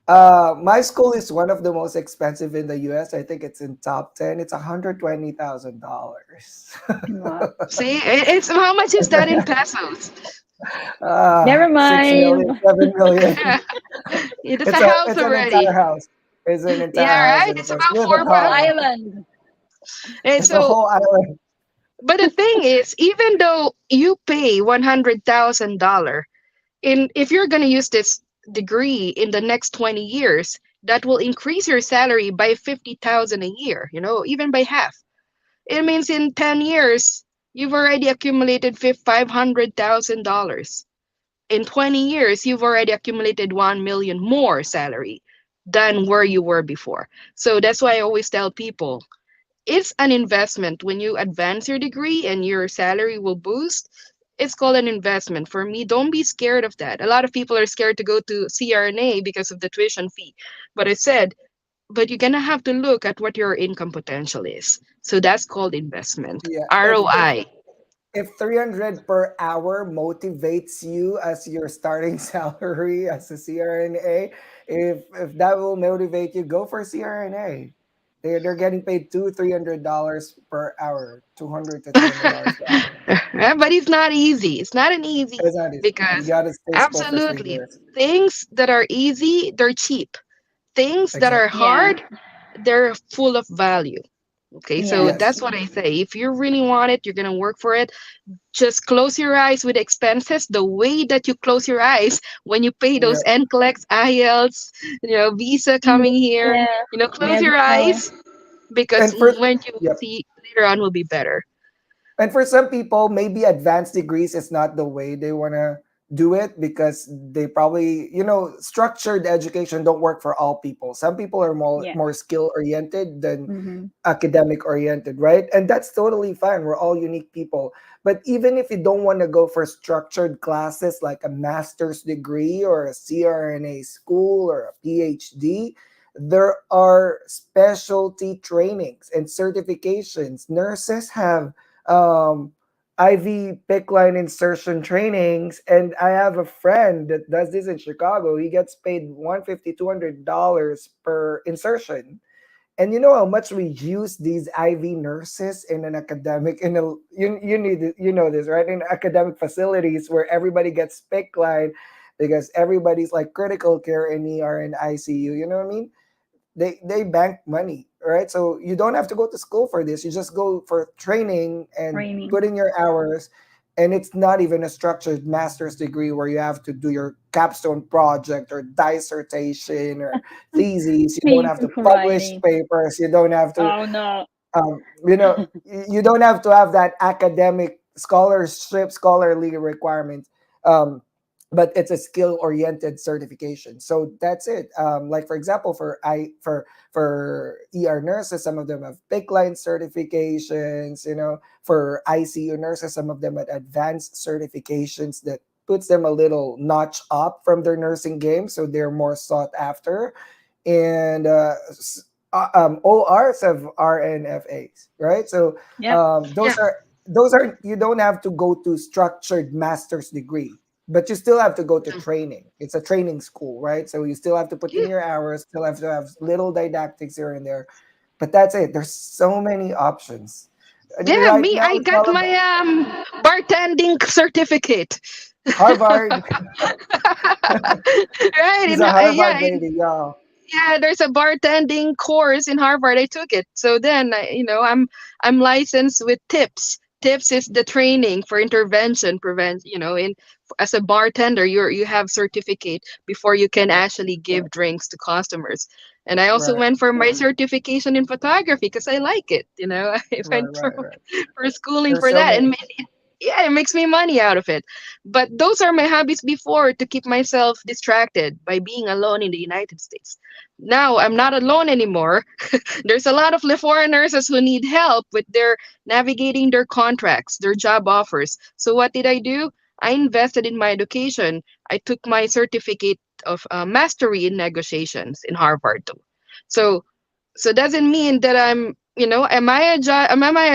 my school is one of the most expensive in the US. I think it's in top 10. It's $120,000. Wow. See, it's how much is that in pesos? Never 6 million, mind. 7 million. Yeah, it's a It's a house it's an entire already. house. It's an entire Yeah, house right. and of It's course about with a four Whole months. car. island. And It's a so, whole island. but the thing is, even though you pay $100,000 in if you're going to use this degree in the next 20 years, that will increase your salary by 50,000 a year, even by half. It means in 10 years you've already accumulated $500,000. In 20 years you've already accumulated 1 million more salary than where you were before. So that's why I always tell people it's an investment. When you advance your degree and your salary will boost, it's called an investment. For me, don't be scared of that. A lot of people are scared to go to CRNA because of the tuition fee. But I said, but you're gonna have to look at what your income potential is. So that's called investment. Yeah. If ROI. 300 per hour motivates you as your starting salary as a CRNA, if that will motivate you, go for CRNA. They're getting paid $300 per hour, $200 to $300 per hour. But it's not easy. It's not an easy It's not easy. You because gotta stay school for three absolutely years. things that are easy, they're cheap. Things that are Exactly. Yeah. hard, they're full of value. Okay, so Yes. that's Yes. what I say. If you really want it, you're gonna work for it. Just close your eyes with expenses the way that you close your eyes when you pay Yeah. those NCLEX, IELTS, visa Mhm. coming here. Yeah. Close your Medical. eyes because And for when you yep. see later on will be better. And for some people, maybe advanced degrees is not the way they wanna do it because they probably, structured education don't work for all people. Some people are more Yeah. more skill oriented than Mm-hmm. academic oriented, right? And that's totally fine. We're all unique people. But even if you don't want to go for structured classes like a master's degree or a CRNA school or a PhD, there are specialty trainings and certifications. Nurses have IV PICC line insertion trainings, and I have a friend that does this in Chicago. He gets paid $150, $200 per insertion. And you know how much we use these IV nurses in an academic, you need this, right? In academic facilities where everybody gets PICC line because everybody's like critical care in ER and ICU. You know what I mean? They bank money, right? So you don't have to go to school for this. You just go for training and Training. put in your hours. And it's not even a structured master's degree where you have to do your capstone project or dissertation or theses. You don't have to Thesis publish writing. papers. You don't have to Oh no. you don't have to have that academic scholarly requirement. um, but it's a skill oriented certification, so that's it. Like for example, for ER nurses, some of them have PICC line certifications. For ICU nurses, some of them have advanced certifications that puts them a little notch up from their nursing game, so they're more sought after. And ORs have RNFAs, right? So Yep. those are you don't have to go to structured master's degree, but you still have to go to training. It's a training school, right? So you still have to put in Yeah, your hours, still have to have little didactics here and there, but that's it. There's so many options. And yeah. right Me, now, I it's got all my about bartending certificate. Harvard. Right? He's a Yeah, Harvard baby, y'all. yeah. There's a bartending course in Harvard. I took it. So then, I'm licensed with TIPS. TIPS is the training for intervention prevent. In as a bartender, you have certificate before you can actually give drinks to customers. And I also Right, went for my certification in photography because I like it. I right, went right, right. for schooling There's for so that, many. and yeah, it makes me money out of it. But those are my hobbies before to keep myself distracted by being alone in the United States. Now I'm not alone anymore. There's a lot of foreign nurses who need help with their navigating their contracts, their job offers. So what did I do? I invested in my education. I took my certificate of mastery in negotiations in Harvard too. So doesn't mean that am I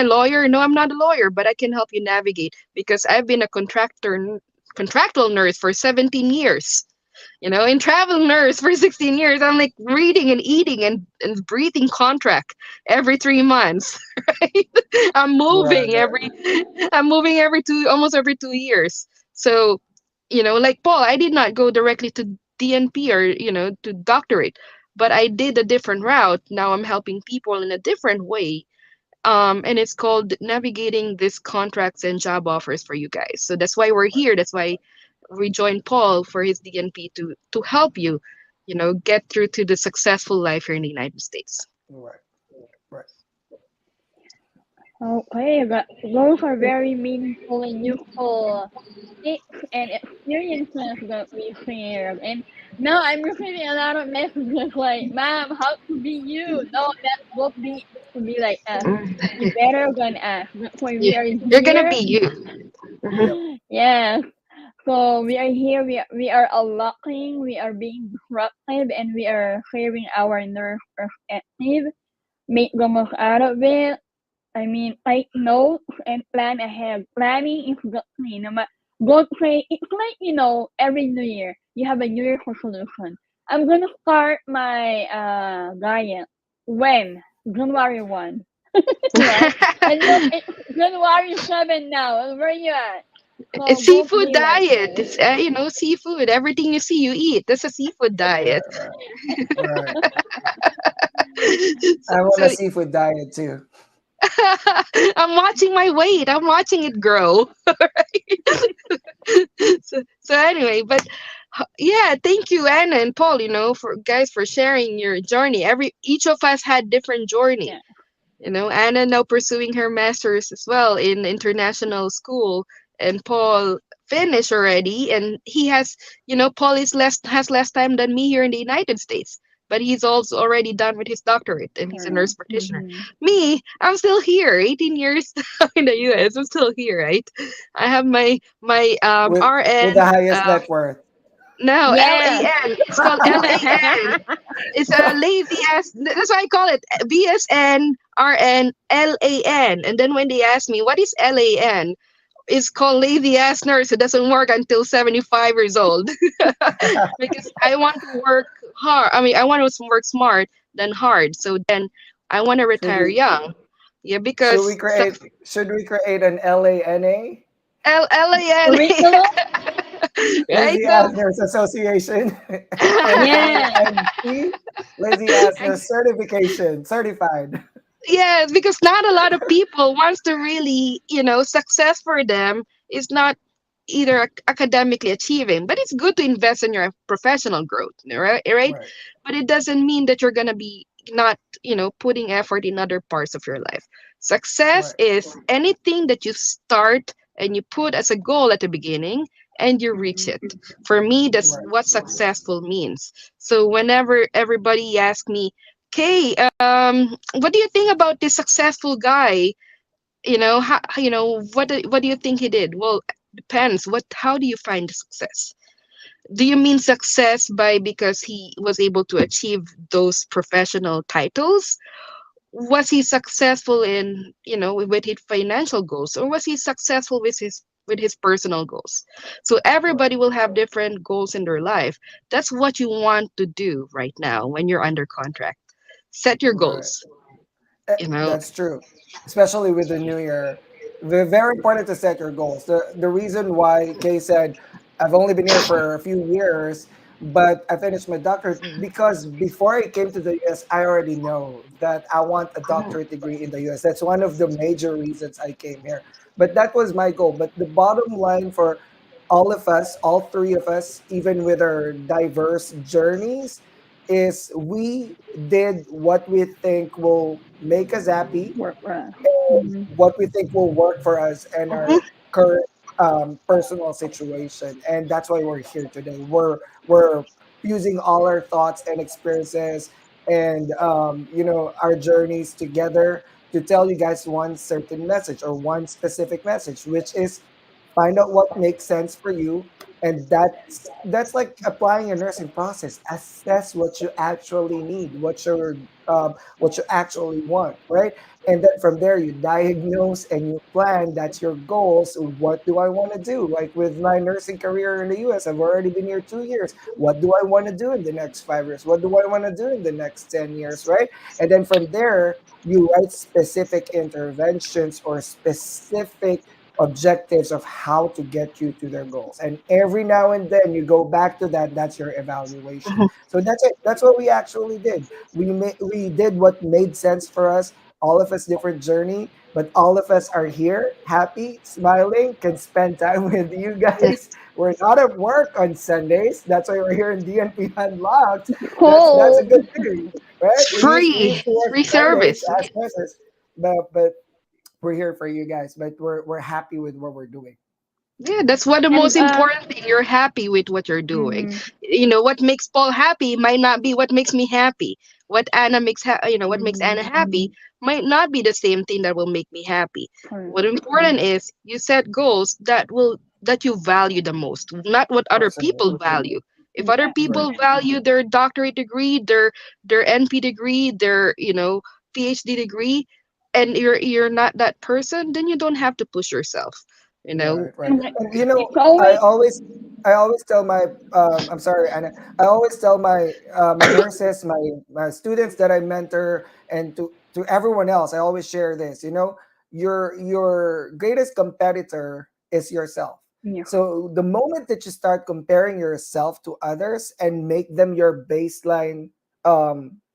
a lawyer? No, I'm not a lawyer, but I can help you navigate because I've been a contractual nurse for 17 years. In travel nurse for 16 years. I'm like reading and eating and breathing contract every 3 months. Right? I'm Right, moving right. every I'm moving every almost every 2 years. So, like Paul, I did not go directly to DNP or, to doctorate, but I did a different route. Now I'm helping people in a different way. And it's called navigating these contracts and job offers for you guys. So that's why we're here. That's why we joined Paul for his DNP to help you, get through to the successful life here in the United States. Right, right. Okay, those are very meaningful and useful tips and experiences that we shared. And now I'm receiving a lot of messages like, "Ma'am, how to be you?" No, that's what be to be like us. Mm. Be better than us. That's why we Yeah, are you're gonna here. be you. Yep. Yes. So we are here. We are unlocking. We are being disruptive, and we are sharing our nerve perspective. Make the most out of it. I mean, take notes and plan ahead. Planning is the key. Don't say it's like every New Year you have a New Year resolution. I'm gonna start my diet when January 1, right? And look, it's January 7 now. Where you at? So It's don't seafood be like diet. this. It's seafood. Everything you see, you eat. That's a seafood diet. Right, right. so, I want so a seafood diet too. I'm watching my weight. I'm watching it grow. So anyway, but yeah, thank you, Anna and Paul. For guys for sharing your journey. Each of us had different journey. Yeah. Anna now pursuing her master's as well in international school, and Paul finished already, and he has, Paul has less time than me here in the United States, but he's also already done with his doctorate and he's a nurse Correct. practitioner. Me, I'm still here, 18 years in the US. I'm still here, right? I have my with RN. the highest net worth. No, Yes. LAN. It's called LAN. It's a lazy ass. That's why I call it BSN RN LAN. And then when they ask me what is LAN, it's called lazy ass nurse. It doesn't work until 75 years old because I want to work hard. I mean, I want to work smart than hard. So then I want to should retire we young. Yeah, should we because create should we create an LANA? LAN, Curriculum? right? Lazy So Ass Nurse Association, Yes. LANC, Lazy Ass Nurse Certification, certified. yeah, because not a lot of people wants to really, success for them is not either academically achieving, but it's good to invest in your professional growth, right? Right, But it doesn't mean that you're gonna be not, putting effort in other parts of your life. Success right, is anything that you start and you put as a goal at the beginning and you reach it. For me, that's right. what successful means. So whenever everybody asks me, "Okay, what do you think about this successful guy? What do you think he did?" Well, depends. How do you find success? Do you mean success by because he was able to achieve those professional titles? Was he successful in, with his financial goals, or was he successful with his personal goals? So Right, everybody will have different goals in their life. That's what you want to do right now when you're under contract. Set your right. goals, you know. That's true, especially with the new year. Very important to set your goals. The reason why Kay said, I've only been here for a few years, but I finished my doctorate because before I came to the US, I already know that I want a doctorate degree in the US. That's one of the major reasons I came here. But that was my goal. But the bottom line for all of us, all three of us, even with our diverse journeys, is we did what we think will make us happy Work for us. and Mhm. what we think will work for us and Mhm. our current personal situation. And that's why we're here today. We're fusing all our thoughts and experiences and our journeys together to tell you guys one certain message or one specific message, which is find out what makes sense for you, and that's like applying a nursing process. Assess what you actually need, what you actually want, right? And then from there you diagnose and you plan. That's your goals. What do I want to do? Like with my nursing career in the US, I've already been here 2 years. What do I want to do in the next 5 years? What do I want to do in the next 10 years, right? And then from there you write specific interventions or specific objectives of how to get you to their goals. And every now and then you go back to that. That's your evaluation. Mhm. So that's it. That's what we actually did. We did what made sense for us. All of us different journey, but all of us are here, happy, smiling, can spend time with you Yeah. guys. We're not at work on Sundays. That's why we're here in DNP Unlocked. That's a Cold. good thing, right? It's We free. used to work Free Sundays service. as nurses, but we're here for you guys. But we're happy with what we're doing. Yeah, that's what the most And important thing. You're happy with what you're doing. mhm, What makes Paul happy might not be what makes me happy. What makes Anna mhm, happy might not be the same thing that will make me happy. correct. What important is you set goals that you value the most, not what other Personally, people value. If other Exactly. right, people value their doctorate degree, their NP degree, their PhD degree, and you're not that person, then you don't have to push yourself. You know, right, right. And And it's I always always, I always tell my, I'm sorry, Anna. I always tell my nurses, my students that I mentor, and to everyone else. I always share this. Your greatest competitor is yourself. yeah. So the moment that you start comparing yourself to others and make them your baseline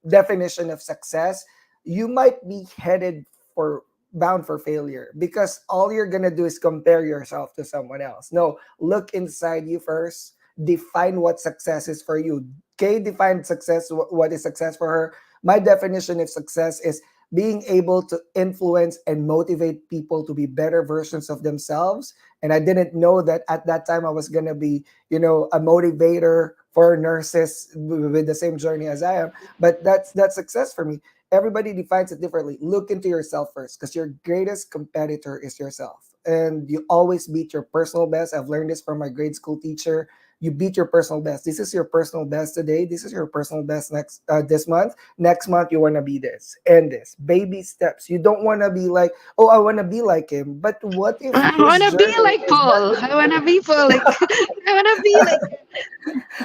definition of success, you might be headed for bound for failure because all you're gonna do is compare yourself to someone else. No, look inside you first. Define what success is for you. Kay defined success. What is success for her? My definition of success is being able to influence and motivate people to be better versions of themselves. And I didn't know that at that time I was gonna be, a motivator for nurses with the same journey as I am. But that's success for me. Everybody defines it differently. Look into yourself first, because your greatest competitor is yourself. And you always beat your personal best. I've learned this from my grade school teacher. You beat your personal best. This is your personal best today. This is your personal best next this month. Next month you want to be this and this. Baby steps. You don't want to be like, oh, I want to be like him. But what if I his wanna be journey like is Paul. better? I wanna be Paul. Like I wanna be like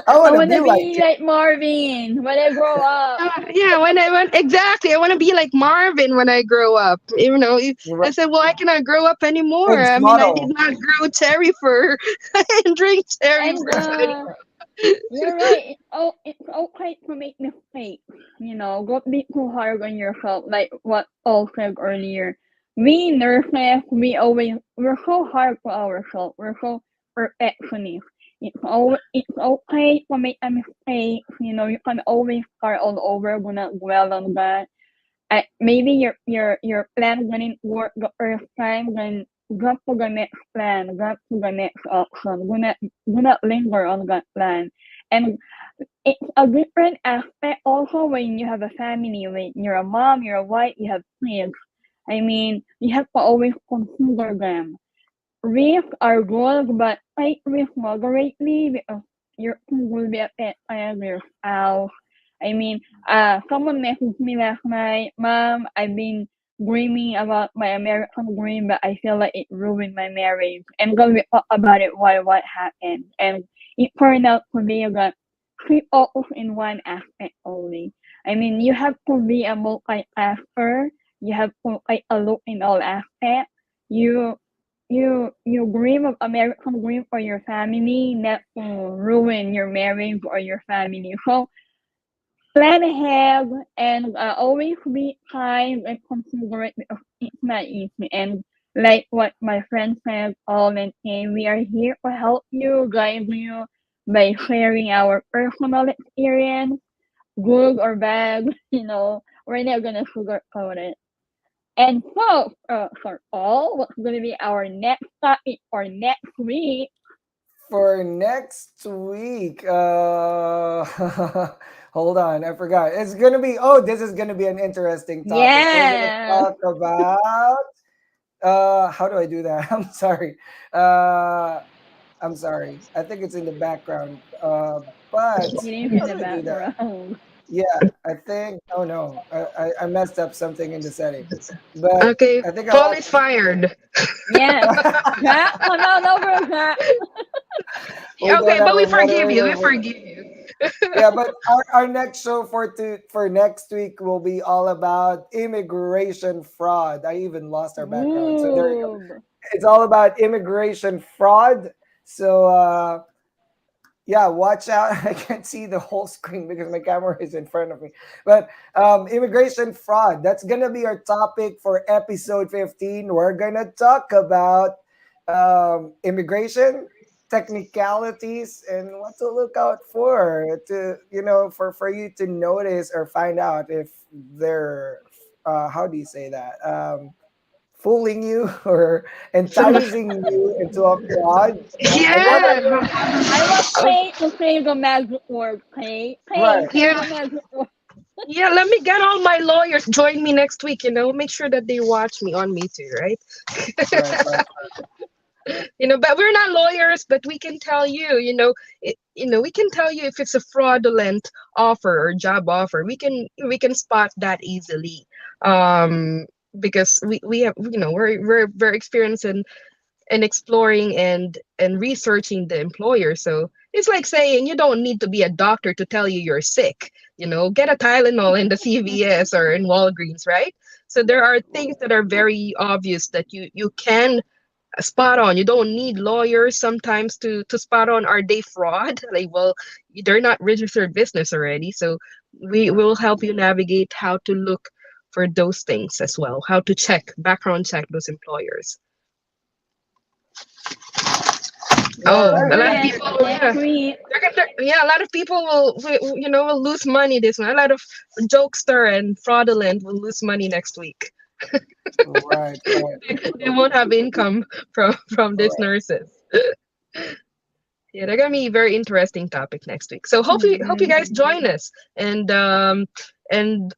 I I want to want be to like be him. like Marvin when I grow up. yeah. When I want exactly, I wanna be like Marvin when I grow up. I said, well, I cannot grow up anymore. Higgs I mean, I did model not grow cherry fur and drink cherry And fur anymore. you're right. It's okay to make mistakes. Don't be too hard on yourself. Like what Paul said earlier. We nurses, we're so hard for ourselves. We're so perfectionist. It's okay to make a mistake. You can always start all over. Do not dwell on that. Maybe your plan didn't work the first time. Then jump to the next plan. Jump to the next option. Do not linger on that plan. And it's a different aspect also when you have a family. When you're a mom, you're a wife, you have kids. I mean, you have to always consider them. Risks are good, but take risk moderately because your kid will be affected by your spouse. I mean, someone messaged me last night, Mom, I've been dreaming about my American dream, but I feel like it ruined my marriage. And then we talk about it, why, what happened. And it turned out to be that she focused in one aspect only. I mean, you have to be a multitasker. You have to take a look in all aspects. You you dream of American dream for your family, not to ruin your marriage or your family. So plan ahead and always be kind and considerate because it's not easy. And like what my friend said all the time, we are here to help you, guide you by sharing our personal experience, good or bad. We're not gonna sugarcoat it. And so, for all, what's going to be our next topic for next week? for next week. Hold on, I forgot. It's gonna be. Oh, this is gonna be an interesting topic. We're gonna Yes. talk about. How do I do that? Uh, I'm sorry. I think it's in the background. But It is in how the do I do that? background. Yeah, I think. Oh no, I messed up something in the setting. But Okay, I think I Paul want. is fired. Yes. Jack, come on over, Jack. We don't Okay, have but a we forgive you. moderator We for. forgive you. Yeah, but our next show for next week will be all about immigration fraud. I even lost our background. So there you go. Ooh. It's all about immigration fraud. So yeah, watch out. I can't see the whole screen because my camera is in front of me. But immigration fraud, that's gonna be our topic for episode 15. We're gonna talk about immigration technicalities and what to look out for to for you to notice or find out if they're how do you say that, fooling you or enticing you into a fraud. I want to. Yeah. I want Kate to say the magic word, Kate. Kate, Right, say Yeah. the magic word. Yeah, let me get all my lawyers join me next week, make sure that they watch me on Me Too, right? right, right. But we're not lawyers, but we can tell you, we can tell you if it's a fraudulent offer or job offer. We can spot that easily. Um because we have, we're very experienced in exploring and researching the employer. So it's like saying you don't need to be a doctor to tell you you're sick. Get a Tylenol in the CVS or in Walgreens, right? So there are things that are very obvious that you can spot on. You don't need lawyers sometimes to spot on, are they fraud? Like, well, they're not registered business already. So we will help you navigate how to look for those things as well, how to background check those employers. Oh, Whoa. a lot of Correct. people, Next yeah. week. Yeah, a lot of people will lose money this one. A lot of jokester and fraudulent will lose money next week. Right, right, They won't have income from these right. nurses. Yeah, they're gonna be a very interesting topic next week. So hope you Mhm. guys join us and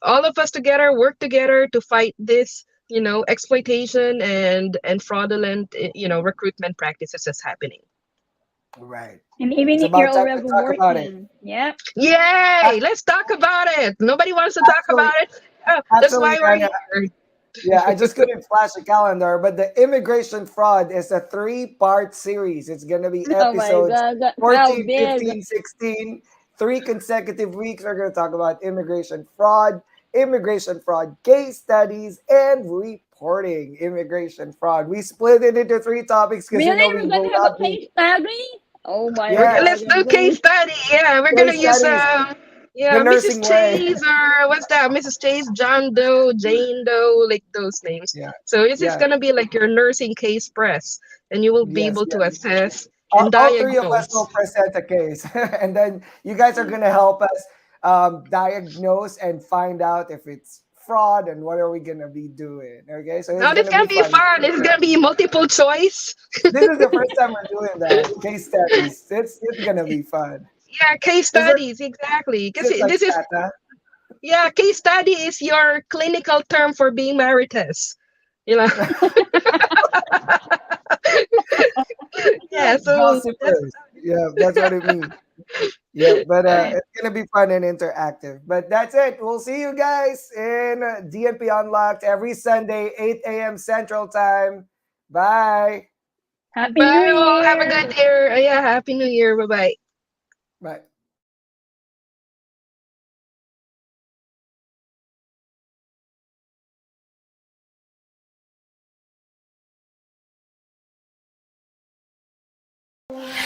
all of us together work together to fight this exploitation and fraudulent recruitment practices that's happening. Right. And even It's if you're about time to already talk about it. working, yep. Yay! A- Let's talk about it. Nobody wants to talk Actually, about it. That's actually, why we're Anna, here. yeah, I just couldn't flash a calendar, but the immigration fraud is a three-part series. It's going to be Oh my episodes God, that's how 14, big. 15, 16. 3 consecutive weeks, we're going to talk about immigration fraud case studies, and reporting immigration fraud. We split it into 3 topics because, Really? we We're will gonna have a not be, case study? Oh my yes, God, Let's I'm do going. case study. Yeah, we're gonna case use studies, the Mrs. nursing way. Chase or what's that? Mrs. Chase, John Doe, Jane Doe, like those names. Yeah, So this is yeah, gonna be like your nursing case press, and you will be yes, able to yes. assess and All three of us will diagnose. present a case, and then you guys are gonna help us diagnose and find out if it's fraud and what are we gonna be doing. Okay, so it's Now this gonna gonna be be fun. fun. This is gonna be multiple choice. This is the first time we're doing that case studies. It's gonna be fun. Yeah, case Is it studies exactly. is Because it like this is SATA? yeah, case study is your clinical term for being marites. You know. Yeah. So that's Gossipers. Yeah, that's what it means. Yeah, but Right. it's gonna be fun and interactive. But that's it. We'll see you guys in DNP Unlocked every Sunday, 8 a.m. Central Time. Bye. Happy New bye all. Have a Year! good year. Yeah, happy new year. Bye bye. Bye.